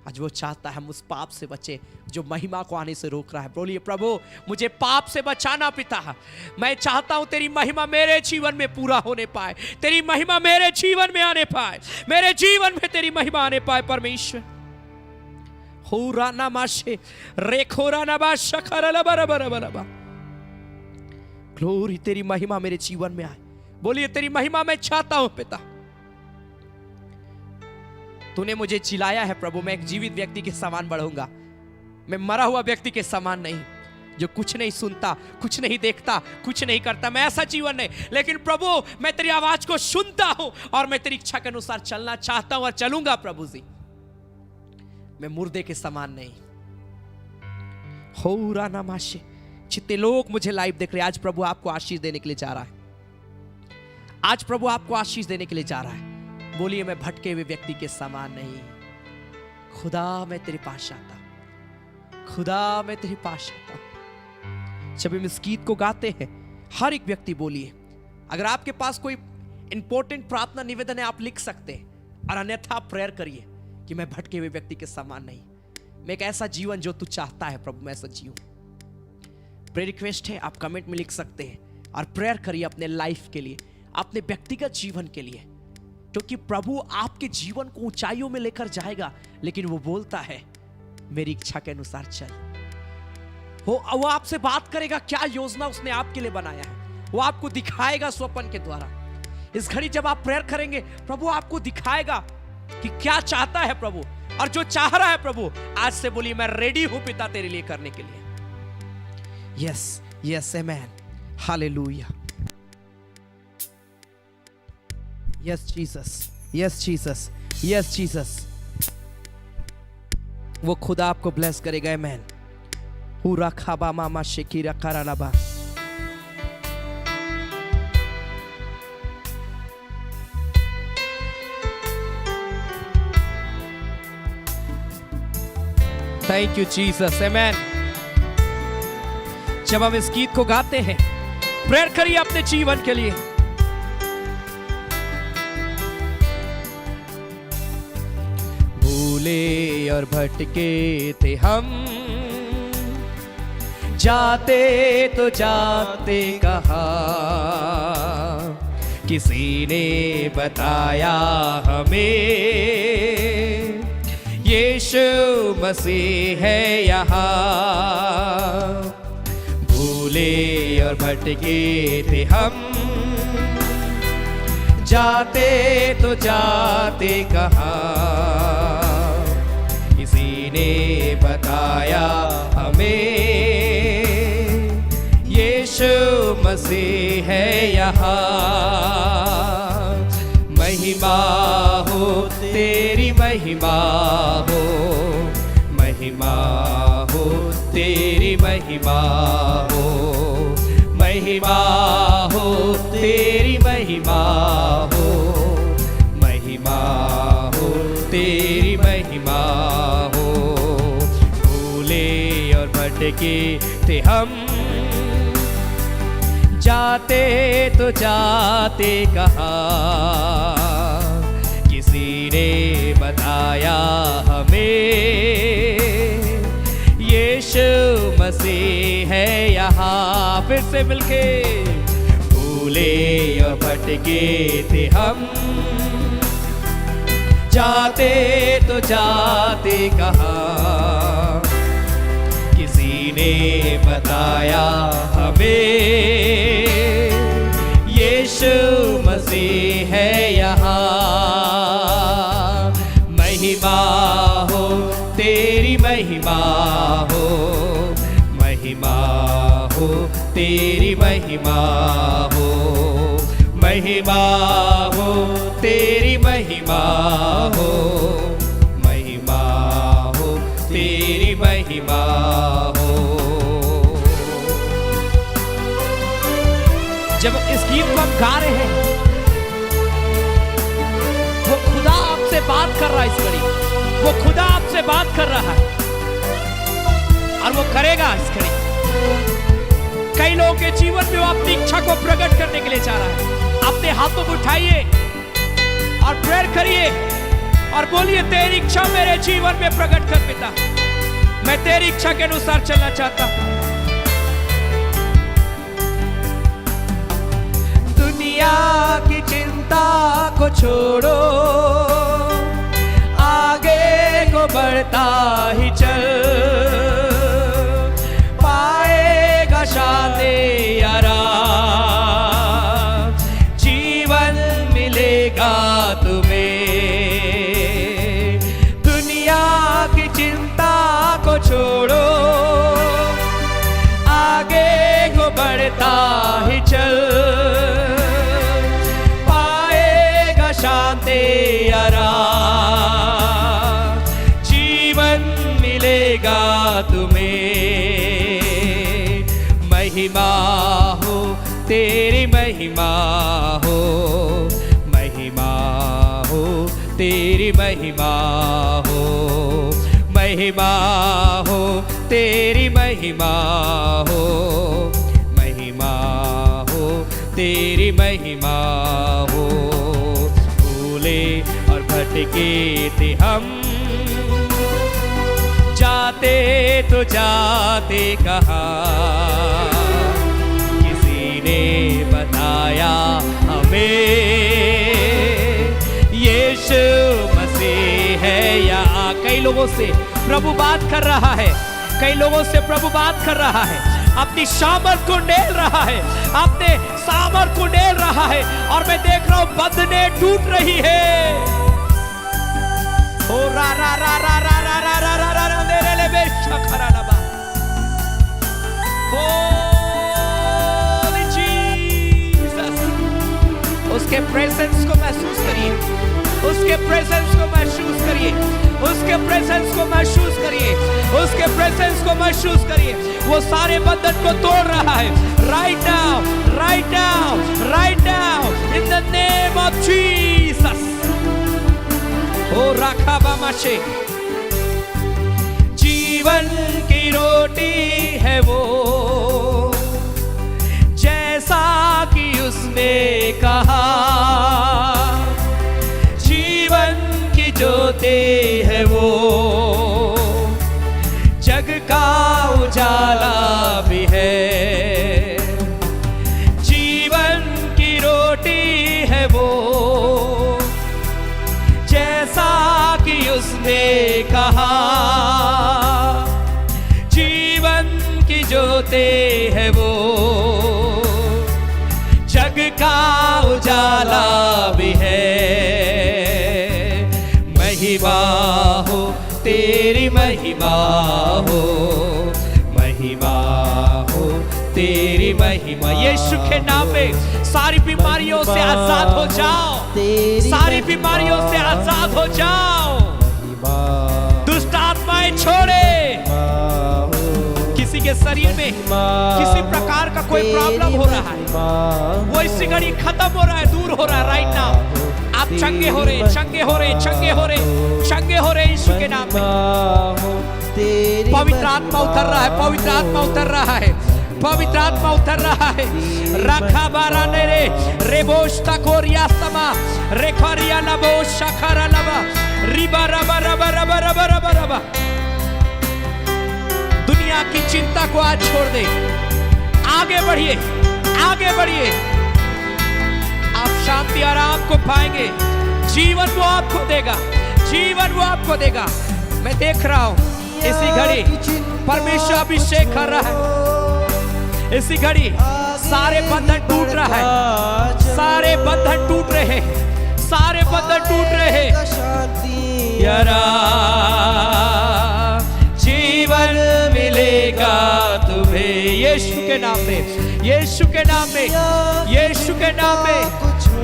आज वो चाहता है हम उस पाप से बचे जो महिमा को आने से रोक रहा है। बोलिए प्रभु मुझे पाप से बचाना पिता, मैं चाहता हूं तेरी महिमा मेरे जीवन में पूरा होने पाए, तेरी महिमा मेरे जीवन में आने पाए, मेरे जीवन में तेरी महिमा आने पाए। परमेश्वर होरा नामाशे रेखोरा नाबाशा खरला बरबरबरबा, ग्लोरी तेरी महिमा मेरे जीवन में आए। बोलिए तेरी महिमा मैं चाहता हूं पिता। तूने मुझे चिल्लाया है प्रभु, मैं एक जीवित व्यक्ति के समान बढ़ूंगा, मैं मरा हुआ व्यक्ति के समान नहीं, जो कुछ नहीं सुनता, कुछ नहीं देखता, कुछ नहीं करता। मैं ऐसा जीवन नहीं, लेकिन प्रभु मैं तेरी आवाज को सुनता हूं और मैं तेरी इच्छा के अनुसार चलना चाहता हूं और चलूंगा। प्रभु जी मैं मुर्दे के समान नहीं। हो राना माशे, जितने लोग मुझे लाइव देख रहे हैं, आज प्रभु आपको आशीष देने के लिए जा रहा है। आज प्रभु आपको आशीष देने के लिए जा रहा है। बोलिए मैं भटके हुए व्यक्ति के समान नहीं। खुदा मैं तेरे पास आता हूं, खुदा मैं तेरे पास आता हूं। जब हम इस गीत को गाते हैं हर एक व्यक्ति बोलिए, अगर आपके पास कोई इंपॉर्टेंट प्रार्थना निवेदन है आप लिख सकते हैं, और अन्यथा आप प्रेयर करिए कि मैं भटके हुए व्यक्ति के समान नहीं, मैं एक ऐसा जीवन जो तू चाहता है प्रभु मैं ऐसा जीऊं। प्रेयर रिक्वेस्ट है आप कमेंट में लिख सकते हैं, और प्रेयर करिए अपने लाइफ के लिए, अपने व्यक्तिगत जीवन के लिए, क्योंकि प्रभु आपके जीवन को ऊंचाइयों में लेकर जाएगा। लेकिन वो बोलता है मेरी इच्छा के अनुसार चल। वो आपसे बात करेगा क्या योजना उसने आपके लिए बनाया है, वो आपको दिखाएगा स्वप्न के द्वारा। इस घड़ी जब आप प्रेयर करेंगे प्रभु आपको दिखाएगा कि क्या चाहता है प्रभु, और जो चाह रहा है प्रभु आज से बोलिए मैं रेडी हूं पिता तेरे लिए करने के लिए। Yes yes amen, hallelujah. Yes Jesus, yes Jesus, yes Jesus। वो खुदा आपको ब्लेस करेगा। आमेन। हुरा खाबा मामा शेकीरा करानाबा। थैंक यू जीसस, आमेन। जब हम इस गीत को गाते हैं प्रेयर करिए अपने जीवन के लिए। भूले और भटके थे हम, जाते तो जाते कहा, किसी ने बताया हमें यीशु मसीह है यहाँ। भूले और भटके थे हम, जाते तो जाते कहा, किसी बताया हमें, यीशु मसीह है यहाँ। महिमा हो तेरी महिमा हो, महिमा हो तेरी महिमा हो, महिमा हो तेरी महिमा हो, महिमा हो तेरी महिमा हो। भूले और भटके थे हम, जाते तो जाते कहाँ, किसी ने बताया हमें, यीशु मसीह है यहाँ। फिर से मिलके भूले और भटके थे हम, जाते तो जाते कहाँ, किसी ने बताया हमें, यीशु मसीह है यहाँ। महिमा हो तेरी महिमा हो, महिमा हो तेरी महिमा हो, महिमा हो तेरी महिमा हो, महिमा हो तेरी महिमा हो। जब इस गीत को हम गा रहे हैं, वो खुदा आपसे बात कर रहा है। इस घड़ी वो खुदा आपसे बात कर रहा है और वो करेगा इस घड़ी। कई लोगों के जीवन में वो अपनी इच्छा को प्रकट करने के लिए चाह रहा है। अपने हाथों को उठाइए और प्रेयर करिए और बोलिए, तेरी इच्छा मेरे जीवन में प्रकट कर पिता, मैं तेरी इच्छा के अनुसार चलना चाहता हूं। दुनिया की चिंता को छोड़ो, आगे को बढ़ता ही चल, पाएगा शांति आराम, जीवन मिलेगा तुम्हें। दुनिया की चिंता को छोड़ो, आगे को बढ़ता ही चल, पाएगा शांति आराम, जीवन मिलेगा तुम्हें। महिमा हो तेरी महिमा हो, महिमा हो तेरी महिमा हो, महिमा हो तेरी महिमा हो, महिमा हो तेरी महिमा हो। भूले और भटके थे हम, जाते तो जाते कहाँ, किसी ने बताया हमें, यीशु मसीह है यहाँ। कई लोगों से प्रभु बात कर रहा है, कई लोगों से प्रभु बात कर रहा है, अपनी सामर्थ को डेल रहा है, अपने सामर्थ को डेल रहा है। और मैं देख रहा हूं बंधने टूट रही है। ओ रा रा रा रा रा रा रा रा रा रा रा मेरे ले बेशखरा नबा। होली जीसस, उसके प्रेजेंस को महसूस करिए, उसके प्रेजेंस को महसूस करिए, उसके प्रेजेंस को महसूस करिए, उसके प्रेजेंस को महसूस करिए। वो सारे बंधन को तोड़ रहा है। Right now, right now, right now, in the name of Jesus. ओ राखाबा माशे, जीवन की रोटी है वो, जैसा कि उसने कहा, जीवन की ज्योति है वो, जग का उजाला भी है। जीवन की रोटी है वो, जैसा कि उसने कहा, जीवन की ज्योति है वो, जग का उजाला भी है। महिमा हो तेरी महिमा हो, महिमा हो तेरी महिमा। यीशु के नाम में सारी बीमारियों से आजाद हो जाओ, सारी बीमारियों से आजाद हो जाओ, दुष्ट आत्माएं छोड़े। किसी के शरीर में किसी प्रकार का कोई प्रॉब्लम हो रहा है, वो इसी घड़ी खत्म हो रहा है, दूर हो रहा है राइट नाउ। आप चंगे हो रहे, चंगे हो रहे, चंगे हो रहे, चंगे हो रहे यीशु के नाम में। पवित्र आत्मा उतर रहा है, पवित्र आत्मा उतर रहा है, पवित्र आत्मा उतर रहा है। रखा बारा ने रे रेबोश तकोरिया समा रेखरिया लबो शखरा लबा रिबा रबा रबा रबा रबा रबा रबा। दुनिया की चिंता को आज छोड़ दे, आगे बढ़िए, आगे बढ़िए। आप शांति आराम को पाएंगे, जीवन वो आपको देगा, जीवन वो आपको देगा। मैं देख रहा हूं इसी घड़ी परमेश्वर अभिषेक कर रहा है, इसी घड़ी सारे बंधन टूट रहा है, सारे बंधन टूट रहे, सारे बंधन टूट रहे। यारा जीवन मिलेगा तुम्हें यीशु के नाम में, यीशु के नाम में, यीशु के नाम में,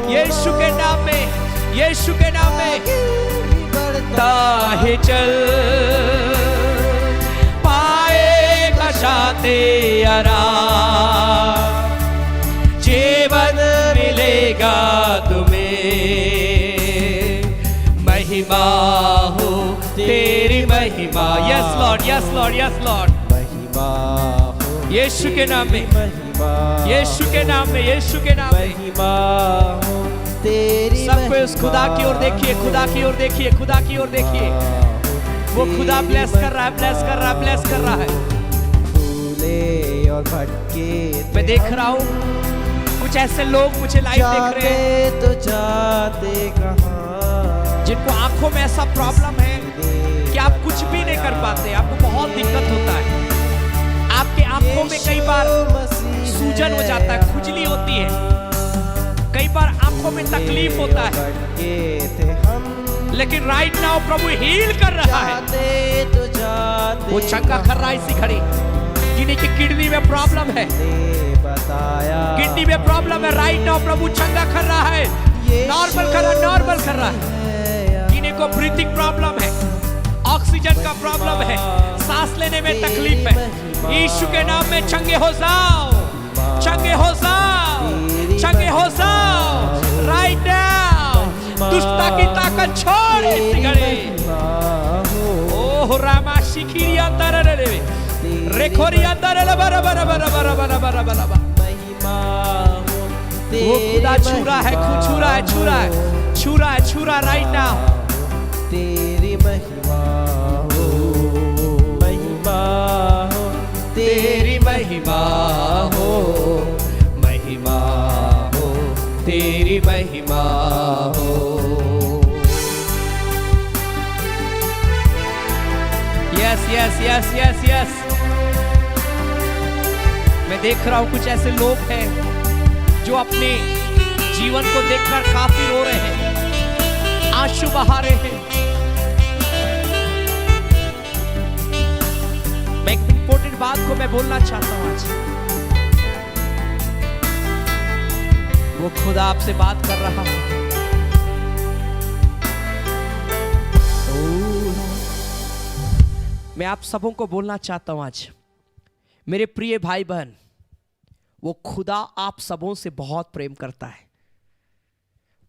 यीशु के नाम में, यीशु के नाम में। ताहे चल पाएगा शांति आराम, जीवन मिलेगा तुम्हें। महिमा हो तेरी महिमा। Yes Lord, yes Lord, yes Lord. महिमा हो यीशु के नाम में, महिमा, यीशु के नाम में, यीशु के नाम में। महिमा हो तेरी। सब कोई उस खुदा की ओर देखिए, खुदा की ओर देखिए, खुदा की ओर देखिए। वो खुदा ब्लेस कर रहा है, ब्लेस कर रहा है, ब्लेस कर रहा है। भूले और भटके मैं देख रहा हूँ कुछ ऐसे लोग मुझे लाइव देख रहे हैं तो जाते कहाँ, जिनको आंखों में ऐसा प्रॉब्लम है कि आप कुछ भी नहीं कर पाते, आपको बहुत दिक्कत होता है। आपके आंखों में कई बार सूजन हो जाता है, खुजली होती है, कई बार आंखों में तकलीफ होता है, लेकिन राइट नाउ प्रभु हील कर रहा है। वो चंगा कर रहा है इसी घड़ी। किन्हीं की किडनी में प्रॉब्लम है, किडनी में प्रॉब्लम है, राइट नाउ प्रभु चंगा कर रहा है, नॉर्मल कर रहा है, नॉर्मल कर रहा है। किन्हीं को ब्रीथिंग प्रॉब्लम है, ऑक्सीजन का प्रॉब्लम है, सांस लेने में तकलीफ है, यीशु के नाम में चंगे हो जाओ, चंगे हो जाओ, चंगे हो जाओ राइट नाउ। दुष्टता की ताकत छोड़ इसी घड़ी। ओह रामा शिखिरी अंदर रे रेखोरी अंदर रे बरा बरा बरा बरा बरा बरा बरा। वो खुदा छू रहा है, छू रहा है, छू रहा है, छू रहा है, छू रहा राइट नाउ। तेरी महिमा हो, महिमा हो तेरी महिमा हो, महिमा हो तेरी महिमा हो। Yes yes yes yes yes. मैं देख रहा हूं कुछ ऐसे लोग हैं जो अपने जीवन को देखकर काफी रो रहे हैं, आंसू बहा रहे हैं। मैं एक इंपॉर्टेंट बात को मैं बोलना चाहता हूं आज। वो खुदा आपसे बात कर रहा है। मैं आप सबों को बोलना चाहता हूं आज, मेरे प्रिय भाई बहन, वो खुदा आप सबों से बहुत प्रेम करता है,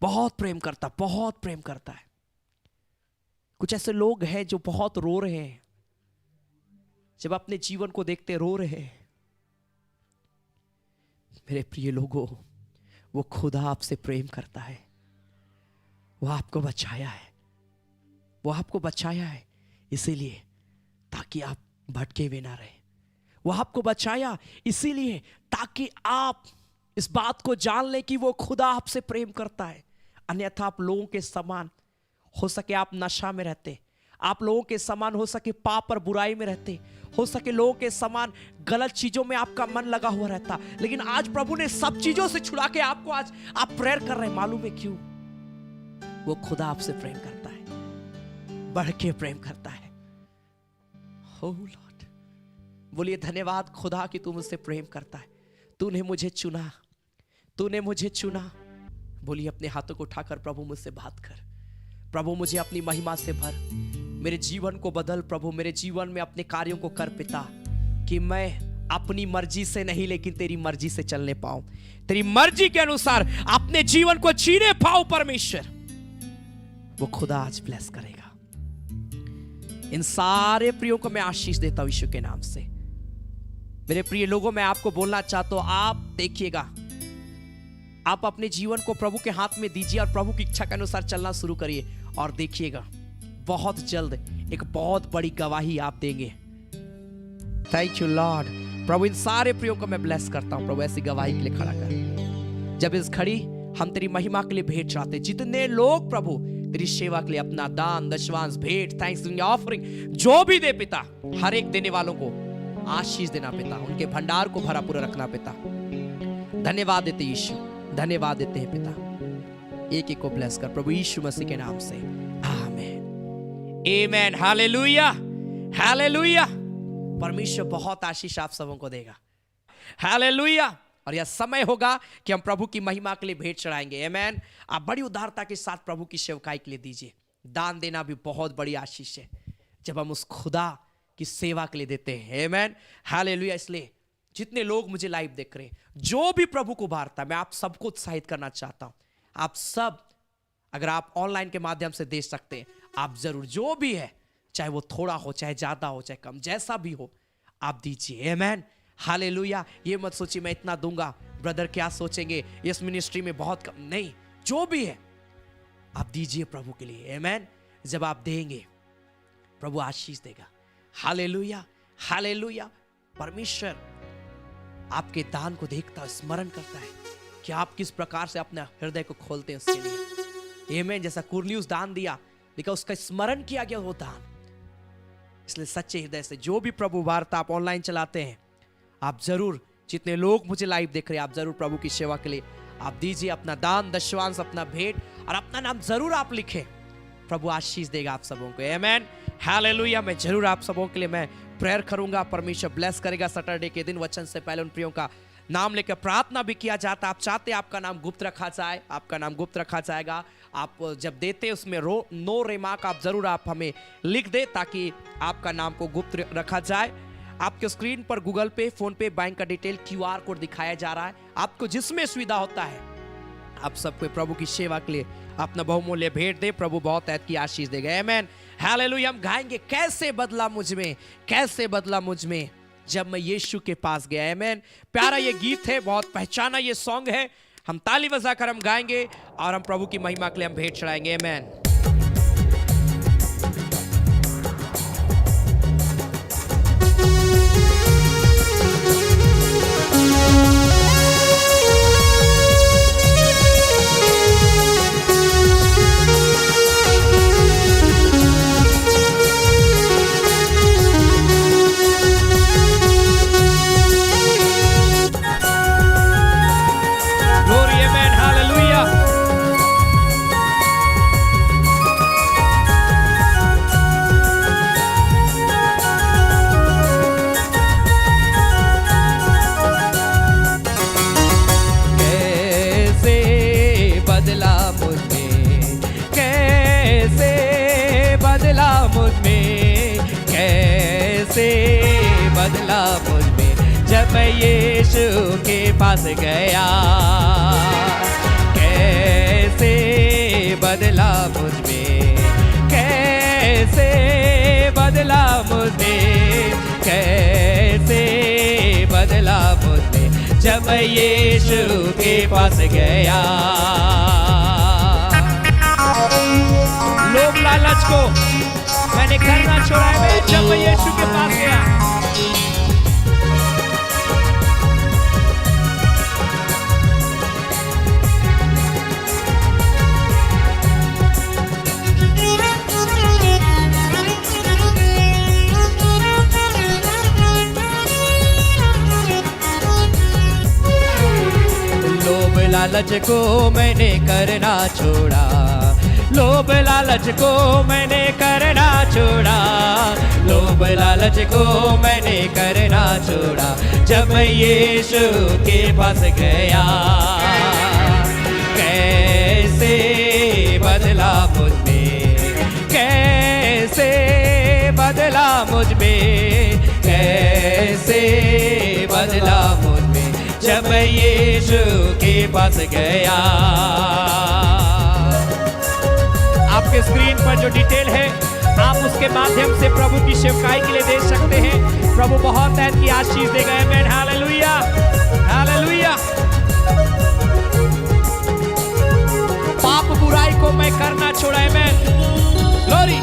बहुत प्रेम करता, बहुत प्रेम करता है। कुछ ऐसे लोग हैं जो बहुत रो रहे हैं, जब अपने जीवन को देखते रो रहे हैं। मेरे प्रिय लोगों, वो खुदा आपसे प्रेम करता है, वो आपको बचाया है, वो आपको बचाया है इसीलिए ताकि आप भटके हुए ना रहे। वो आपको बचाया इसीलिए ताकि आप इस बात को जान लें कि वो खुदा आपसे प्रेम करता है। अन्यथा आप लोगों के समान हो सके आप नशा में रहते, आप लोगों के समान हो सके पाप और बुराई में रहते, हो सके लोगों के समान गलत चीजों में आपका मन लगा हुआ रहता। लेकिन आज प्रभु ने सब चीजों से छुड़ा के आपको आज आप प्रेयर कर रहे हैं। मालूम है क्यों? वो खुदा आपसे प्रेम करता है, बढ़ के प्रेम करता है। लॉर्ड, बोलिए धन्यवाद खुदा कि तू मुझसे प्रेम करता है, तूने मुझे चुना, तूने मुझे चुना। बोलिए अपने हाथों को उठाकर प्रभु मुझसे बात कर, प्रभु मुझे अपनी महिमा से भर, मेरे जीवन को बदल प्रभु, मेरे जीवन में अपने कार्यों को कर पिता, कि मैं अपनी मर्जी से नहीं लेकिन तेरी मर्जी से चलने पाऊं, तेरी मर्जी के अनुसार अपने जीवन को जीने पाऊं। परमेश्वर वो खुदा आज ब्लेस करेगा। इन सारे प्रियों को मैं आशीष देता हूं यीशु के नाम से। मेरे प्रिय लोगों, मैं आपको बोलना चाहता हूं, आप देखिएगा, आप अपने जीवन को प्रभु के हाथ में दीजिए और प्रभु की इच्छा के अनुसार चलना शुरू करिए, और देखिएगा बहुत जल्द एक बहुत बड़ी गवाही आप देंगे। Thank you Lord. प्रभु इन सारे प्रियों को मैं ब्लेस करता हूं प्रभु, ऐसी गवाही के लिए खड़ा कर। जब इस घड़ी हम तेरी महिमा के लिए भेंट चाहते, जितने लोग प्रभु तेरी सेवा के लिए अपना दान दशवांश भेंट थैंक्सगिविंग ऑफरिंग जो भी दे पिता, हर एक देने वालों को आशीष देना पिता, उनके भंडार को भरा पूरा रखना पिता। धन्यवाद देते यीशु, धन्यवाद देते हैं पिता। एक एक को ब्लेस कर प्रभु यीशु मसीह के नाम से, आमीन आमीन। Hallelujah hallelujah. परमेश्वर बहुत आशीष आप सबों को देगा। हालेलुया। और यह समय होगा कि हम प्रभु की महिमा के लिए भेंट चढ़ाएंगे। आमीन। आप बड़ी उदारता के साथ प्रभु की सेवकाई के लिए दीजिए। दान देना भी बहुत बड़ी आशीष है जब हम उस खुदा की सेवा के लिए देते हैं। आमीन हालेलुया। इसलिए जितने लोग मुझे लाइव देख रहे हैं, जो भी प्रभु को उभारता है, मैं आप सबको उत्साहित करना चाहता हूं। आप सब अगर आप ऑनलाइन के माध्यम से दे सकते हैं, आप जरूर, जो भी है, चाहे वो थोड़ा हो, चाहे ज्यादा हो, चाहे कम, जैसा भी हो, आप दीजिए। आमीन हालेलुया। ये मत सोचिए मैं इतना दूंगा, ब्रदर क्या सोचेंगे, इस मिनिस्ट्री में बहुत कम, नहीं, जो भी है आप दीजिए प्रभु के लिए। आमीन। जब आप देंगे प्रभु आशीष देगा। Hallelujah hallelujah. परमेश्वर आपके दान को देखता है, स्मरण करता है कि आप किस प्रकार से अपने हृदय को खोलते हैं उसके लिए। आमीन। जैसा कुरनेलियुस दान दिया, लेकिन उसका स्मरण किया गया वो दान। इसलिए सच्चे हृदय से जो भी प्रभु वार्ता आप ऑनलाइन चलाते हैं, आप जरूर, जितने लोग मुझे लाइव देख रहे हैं, आप जरूर प्रभु की सेवा के लिए आप दीजिए अपना दान दशवांश, अपना भेंट, और अपना नाम जरूर आप लिखें। प्रभु आशीष देगा आप सबों को। आमीन हालेलुया। मैं जरूर आप सबों के लिए मैं प्रेयर करूंगा, परमेश्वर ब्लेस करेगा। सैटरडे के दिन वचन से पहले उन प्रियों का नाम लेकर प्रार्थना भी किया जाता। आप चाहते हैं आपका नाम गुप्त रखा जाए, आपका नाम गुप्त रखा जाएगा। आप जब देते उसमें नो रिमार्क आप जरूर आप हमें लिख दे, ताकि आपका नाम को गुप्त रखा जाए। आपके स्क्रीन पर गूगल पे, फोन पे, बैंक का डिटेल, QR कोड दिखाया जा रहा है। आपको जिसमें सुविधा होता है, आप सबको प्रभु की सेवा के लिए अपना बहुमूल्य भेंट दे। प्रभु बहुत ऐत की आशीष देगा। आमीन हालेलुया। हम गाएंगे कैसे बदला मुझ में, कैसे बदला मुझ में जब मैं यीशु के पास गया। आमीन। प्यारा ये गीत है, बहुत पहचाना ये सॉन्ग है। हम ताली बजाकर हम गाएंगे और हम प्रभु की महिमा के लिए हम भेंट चढ़ाएंगे। आमीन। बदला मुझ में जब मैं यीशु के पास गया, कैसे बदला मुझ में, कैसे बदला मुझ में, कैसे बदला मुझ में जब मैं यीशु के पास गया। लोभ लालच को मैंने करना छोड़ा है जब मैं यीशु के पास गया। लोभ लालच को मैंने करना छोड़ा, लोभ लालच को मैंने करना छोड़ा, लोभ लालच को मैंने करना छोड़ा, जब मैं यीशु के पास गया। कैसे बदला मुझ में, कैसे बदला मुझ में, कैसे बदला मुझ में, जब मैं यीशु के पास गया। आपके स्क्रीन पर जो डिटेल है आप उसके माध्यम से प्रभु की सेवकाई के लिए दे सकते हैं। प्रभु बहुत ऐत की आशीष देगा। आमेन, हालेलुया, हालेलुया। पाप बुराई को मैं करना छोड़ा। आमेन, ग्लोरी।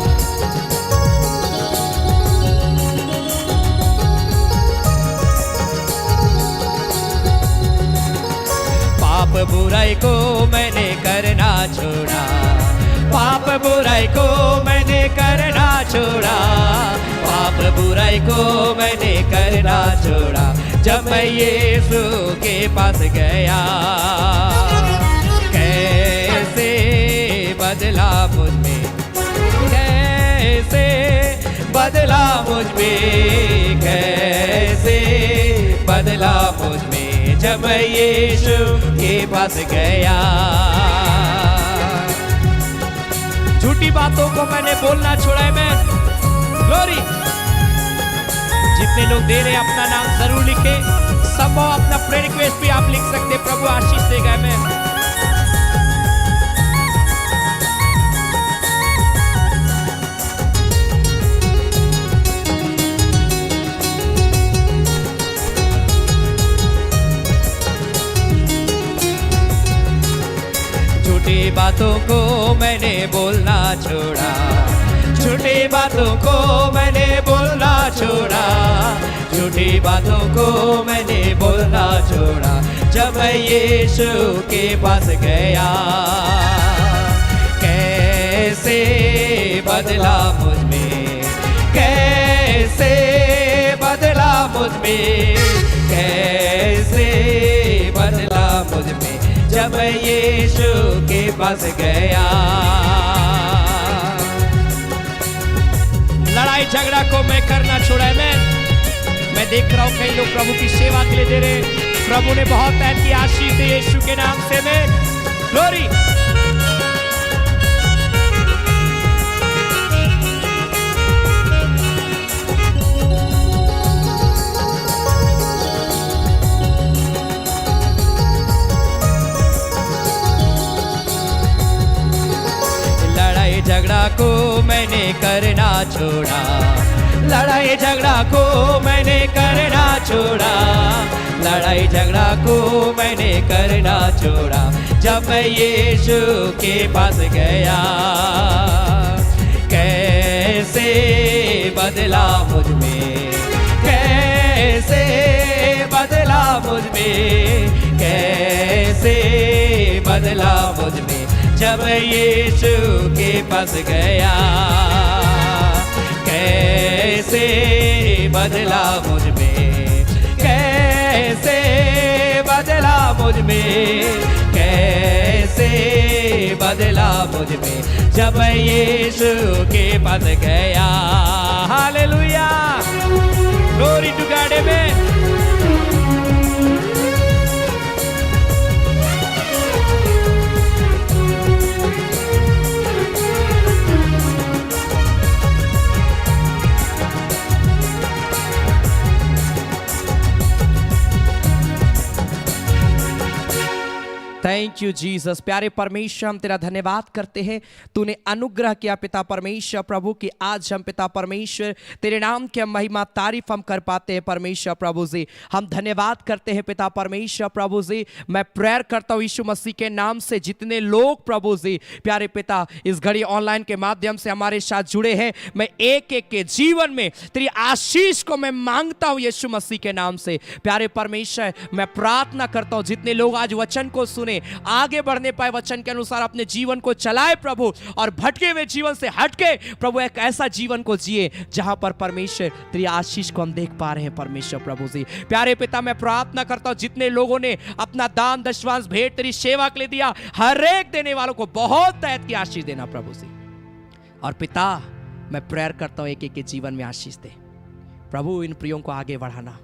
पाप बुराई को मैंने करना छोड़ा, पाप बुराई को मैंने करना छोड़ा, पाप बुराई को मैंने करना छोड़ा, जब मैं यीशु के पास गया। कैसे बदला मुझ में, कैसे बदला मुझ में, कैसे बदला मुझ में, जब मैं यीशु के पास गया। झूठी बातों को मैंने बोलना छोड़ा। मैं ग्लोरी। जितने लोग दे रहे अपना नाम जरूर लिखे। संभव अपना प्रेयर रिक्वेस्ट भी आप लिख सकते, प्रभु आशीष देगा। मैं झूठी बातों को मैंने बोलना छोड़ा, झूठी बातों को मैंने बोलना छोड़ा, झूठी बातों को मैंने बोलना छोड़ा, जब मैं यीशु के पास गया। कैसे बदला मुझ में, कैसे बदला मुझ में, कैसे बदला मुझ में, जब मैं यीशु के पास गया। लड़ाई झगड़ा को मैं करना छोड़ा। मैं देख रहा हूं कई लोग प्रभु की सेवा के लिए दे रहे। प्रभु ने बहुत ऐसी आशीष दी यीशु के नाम से। मैं ग्लोरी। झगड़ा को मैंने करना छोड़ा, लड़ाई झगड़ा को मैंने करना छोड़ा, लड़ाई झगड़ा को मैंने करना छोड़ा, जब मैं यीशु के पास गया। कैसे बदला मुझ में, कैसे बदला मुझ में, कैसे बदला मुझ में, जब यीशु के पास गया। कैसे बदला मुझ में, कैसे बदला मुझ में, कैसे बदला मुझ में, जब यीशु के पास गया। Hallelujah, glory to God. में थैंक यू जीसस। प्यारे परमेश्वर, हम तेरा धन्यवाद करते हैं, तूने अनुग्रह किया पिता परमेश्वर प्रभु कि आज हम पिता परमेश्वर तेरे नाम की महिमा तारीफ हम कर पाते हैं। परमेश्वर प्रभु जी हम धन्यवाद करते हैं पिता परमेश्वर प्रभु जी। मैं प्रेयर करता हूँ यीशु मसीह के नाम से, जितने लोग प्रभु जी प्यारे पिता इस घड़ी ऑनलाइन के माध्यम से हमारे साथ जुड़े हैं, मैं एक एक के जीवन में तेरी आशीष को मैं मांगता हूँ यीशु मसीह के नाम से। प्यारे परमेश्वर, मैं प्रार्थना करता हूँ जितने लोग आज वचन को सुने आगे बढ़ने पाए, वचन के अनुसार अपने जीवन को चलाए प्रभु, और भटके हुए जीवन से हटके प्रभु एक ऐसा जीवन को जिए जहां पर परमेश्वर तेरी आशीष को हम देख पा रहे हैं। परमेश्वर प्रभु जी प्यारे पिता, मैं प्रार्थना करता हूं जितने लोगों ने अपना दान दशवांश भेंट तेरी सेवा के लिए दिया, हर एक देने वालों को बहुत तहत की आशीष देना प्रभु जी। और पिता मैं प्रेयर करता हूं एक एक के जीवन में आशीष दे। प्रभु इन प्रियों को आगे बढ़ाना,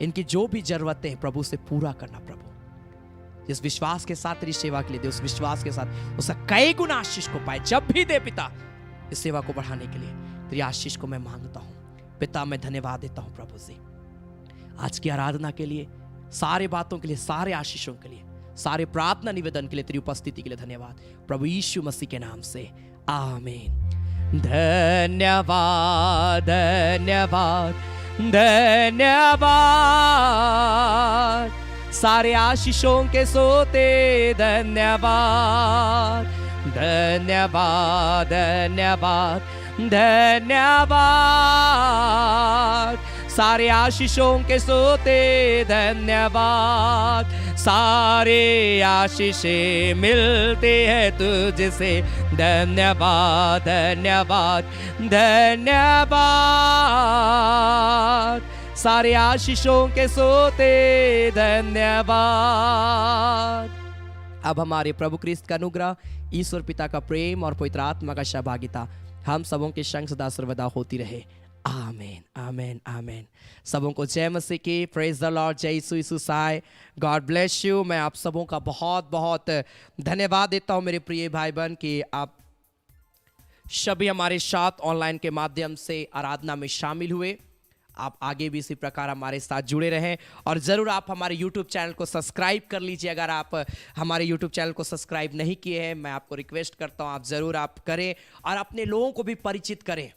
इनकी जो भी जरूरतें हैं प्रभु से पूरा करना। प्रभु जिस विश्वास के साथ तेरी सेवा के लिए दे, उस विश्वास के साथ उसका कई गुना आशीष को पाए जब भी दे पिता। इस सेवा को बढ़ाने के लिए तेरी आशीष को मैं मांगता हूं पिता। मैं धन्यवाद देता हूं प्रभु जी आज की आराधना के लिए, सारे बातों के लिए, सारे आशीषों के लिए, सारे प्रार्थना निवेदन के लिए, तेरी उपस्थिति के लिए धन्यवाद प्रभु यीशु मसीह के नाम से, आमीन। धन्यवाद धन्यवाद धन्यवाद, सारे आशीषों के सोते धन्यवाद धन्यवाद धन्यवाद धन्यवाद, सारे आशीषों के सोते धन्यवाद। सारे आशीषें मिलते हैं तुझसे, धन्यवाद धन्यवाद धन्यवाद, सारे आशीषों के सोते धन्यवाद। अब हमारे प्रभु क्रिस्त का अनुग्रह, ईश्वर पिता का प्रेम और पवित्र आत्मा का सहभागिता हम सबों के संग सदा सर्वदा होती रहे, आमीन आमीन आमीन। सबों को जय मसीह की, प्रेज द लॉर्ड, जय यीशु यीशु साय, गॉड ब्लेस यू। मैं आप सबों का बहुत बहुत धन्यवाद देता हूं मेरे प्रिय भाई बहन कि आप सभी हमारे साथ ऑनलाइन के माध्यम से आराधना में शामिल हुए। आप आगे भी इसी प्रकार हमारे साथ जुड़े रहें और ज़रूर आप हमारे YouTube चैनल को सब्सक्राइब कर लीजिए। अगर आप हमारे YouTube चैनल को सब्सक्राइब नहीं किए हैं, मैं आपको रिक्वेस्ट करता हूं आप ज़रूर आप करें और अपने लोगों को भी परिचित करें।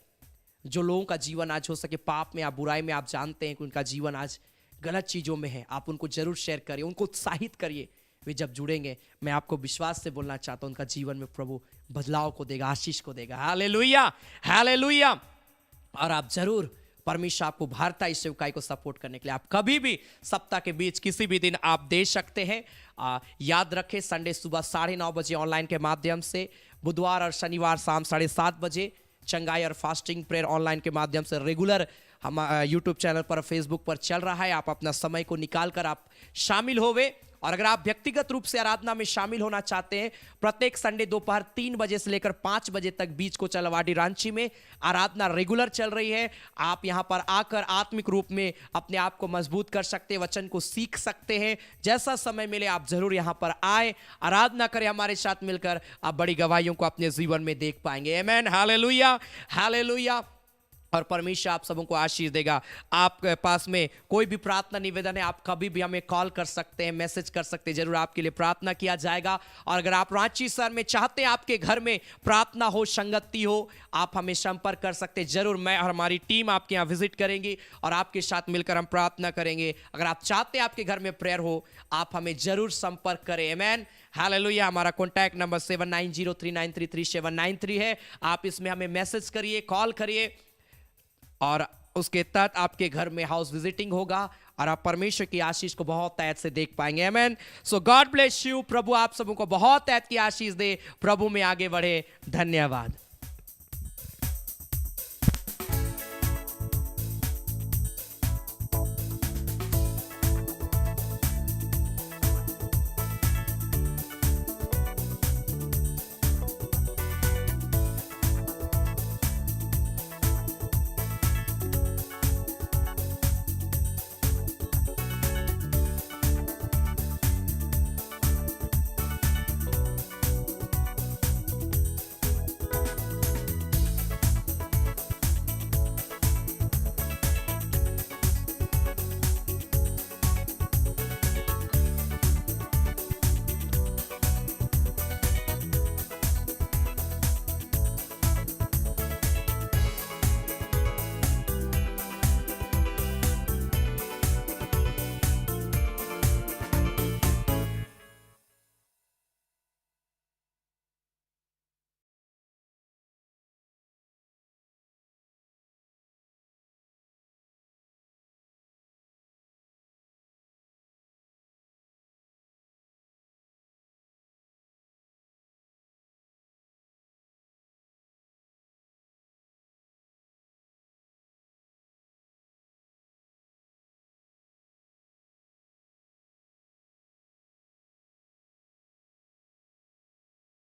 जो लोगों का जीवन आज हो सके पाप में या बुराई में, आप जानते हैं कि उनका जीवन आज गलत चीज़ों में है, आप उनको जरूर शेयर करिए, उनको उत्साहित करिए। वे जब जुड़ेंगे, मैं आपको विश्वास से बोलना चाहता हूं, उनका जीवन में प्रभु बदलाव को देगा, आशीष को देगा। Hallelujah hallelujah. और आप जरूर, परमेश्वर आपको भारता इस सेवकाई को सपोर्ट करने के लिए आप कभी भी सप्ताह के बीच किसी भी दिन आप दे सकते हैं। याद रखें, संडे सुबह 9:30 बजे ऑनलाइन के माध्यम से, बुधवार और शनिवार शाम 7:30 बजे चंगाई और फास्टिंग प्रेयर ऑनलाइन के माध्यम से रेगुलर हम यूट्यूब चैनल पर, फेसबुक पर चल रहा है। आप अपना समय को निकाल कर आप शामिल होवे। और अगर आप व्यक्तिगत रूप से आराधना में शामिल होना चाहते हैं, प्रत्येक संडे दोपहर 3 बजे से लेकर 5 बजे तक बीच को चलवाडी रांची में आराधना रेगुलर चल रही है। आप यहां पर आकर आत्मिक रूप में अपने आप को मजबूत कर सकते हैं, वचन को सीख सकते हैं। जैसा समय मिले आप जरूर यहां पर आए, आराधना करें हमारे साथ मिलकर, आप बड़ी गवाहियों को अपने जीवन में देख पाएंगे। आमीन हालेलुया हालेलुया। और परमेश्वर आप सबों को आशीष देगा। आपके पास में कोई भी प्रार्थना निवेदन है, आप कभी भी हमें कॉल कर सकते हैं, मैसेज कर सकते हैं, जरूर आपके लिए प्रार्थना किया जाएगा। और अगर आप रांची शहर में चाहते हैं आपके घर में प्रार्थना हो, संगति हो, आप हमें संपर्क कर सकते हैं। जरूर मैं और हमारी टीम आपके यहाँ विजिट करेंगी और आपके साथ मिलकर हम प्रार्थना करेंगे। अगर आप चाहते हैं आपके घर में प्रेयर हो, आप हमें जरूर संपर्क करें। आमीन हालेलुया। हमारा कॉन्टैक्ट नंबर 7903933793 है। आप इसमें हमें मैसेज करिए, कॉल करिए और उसके तहत आपके घर में हाउस विजिटिंग होगा और आप परमेश्वर की आशीष को बहुत तैत से देख पाएंगे। आमीन। सो गॉड ब्लेस यू। प्रभु आप सबों को बहुत तैत की आशीष दे, प्रभु में आगे बढ़े। धन्यवाद।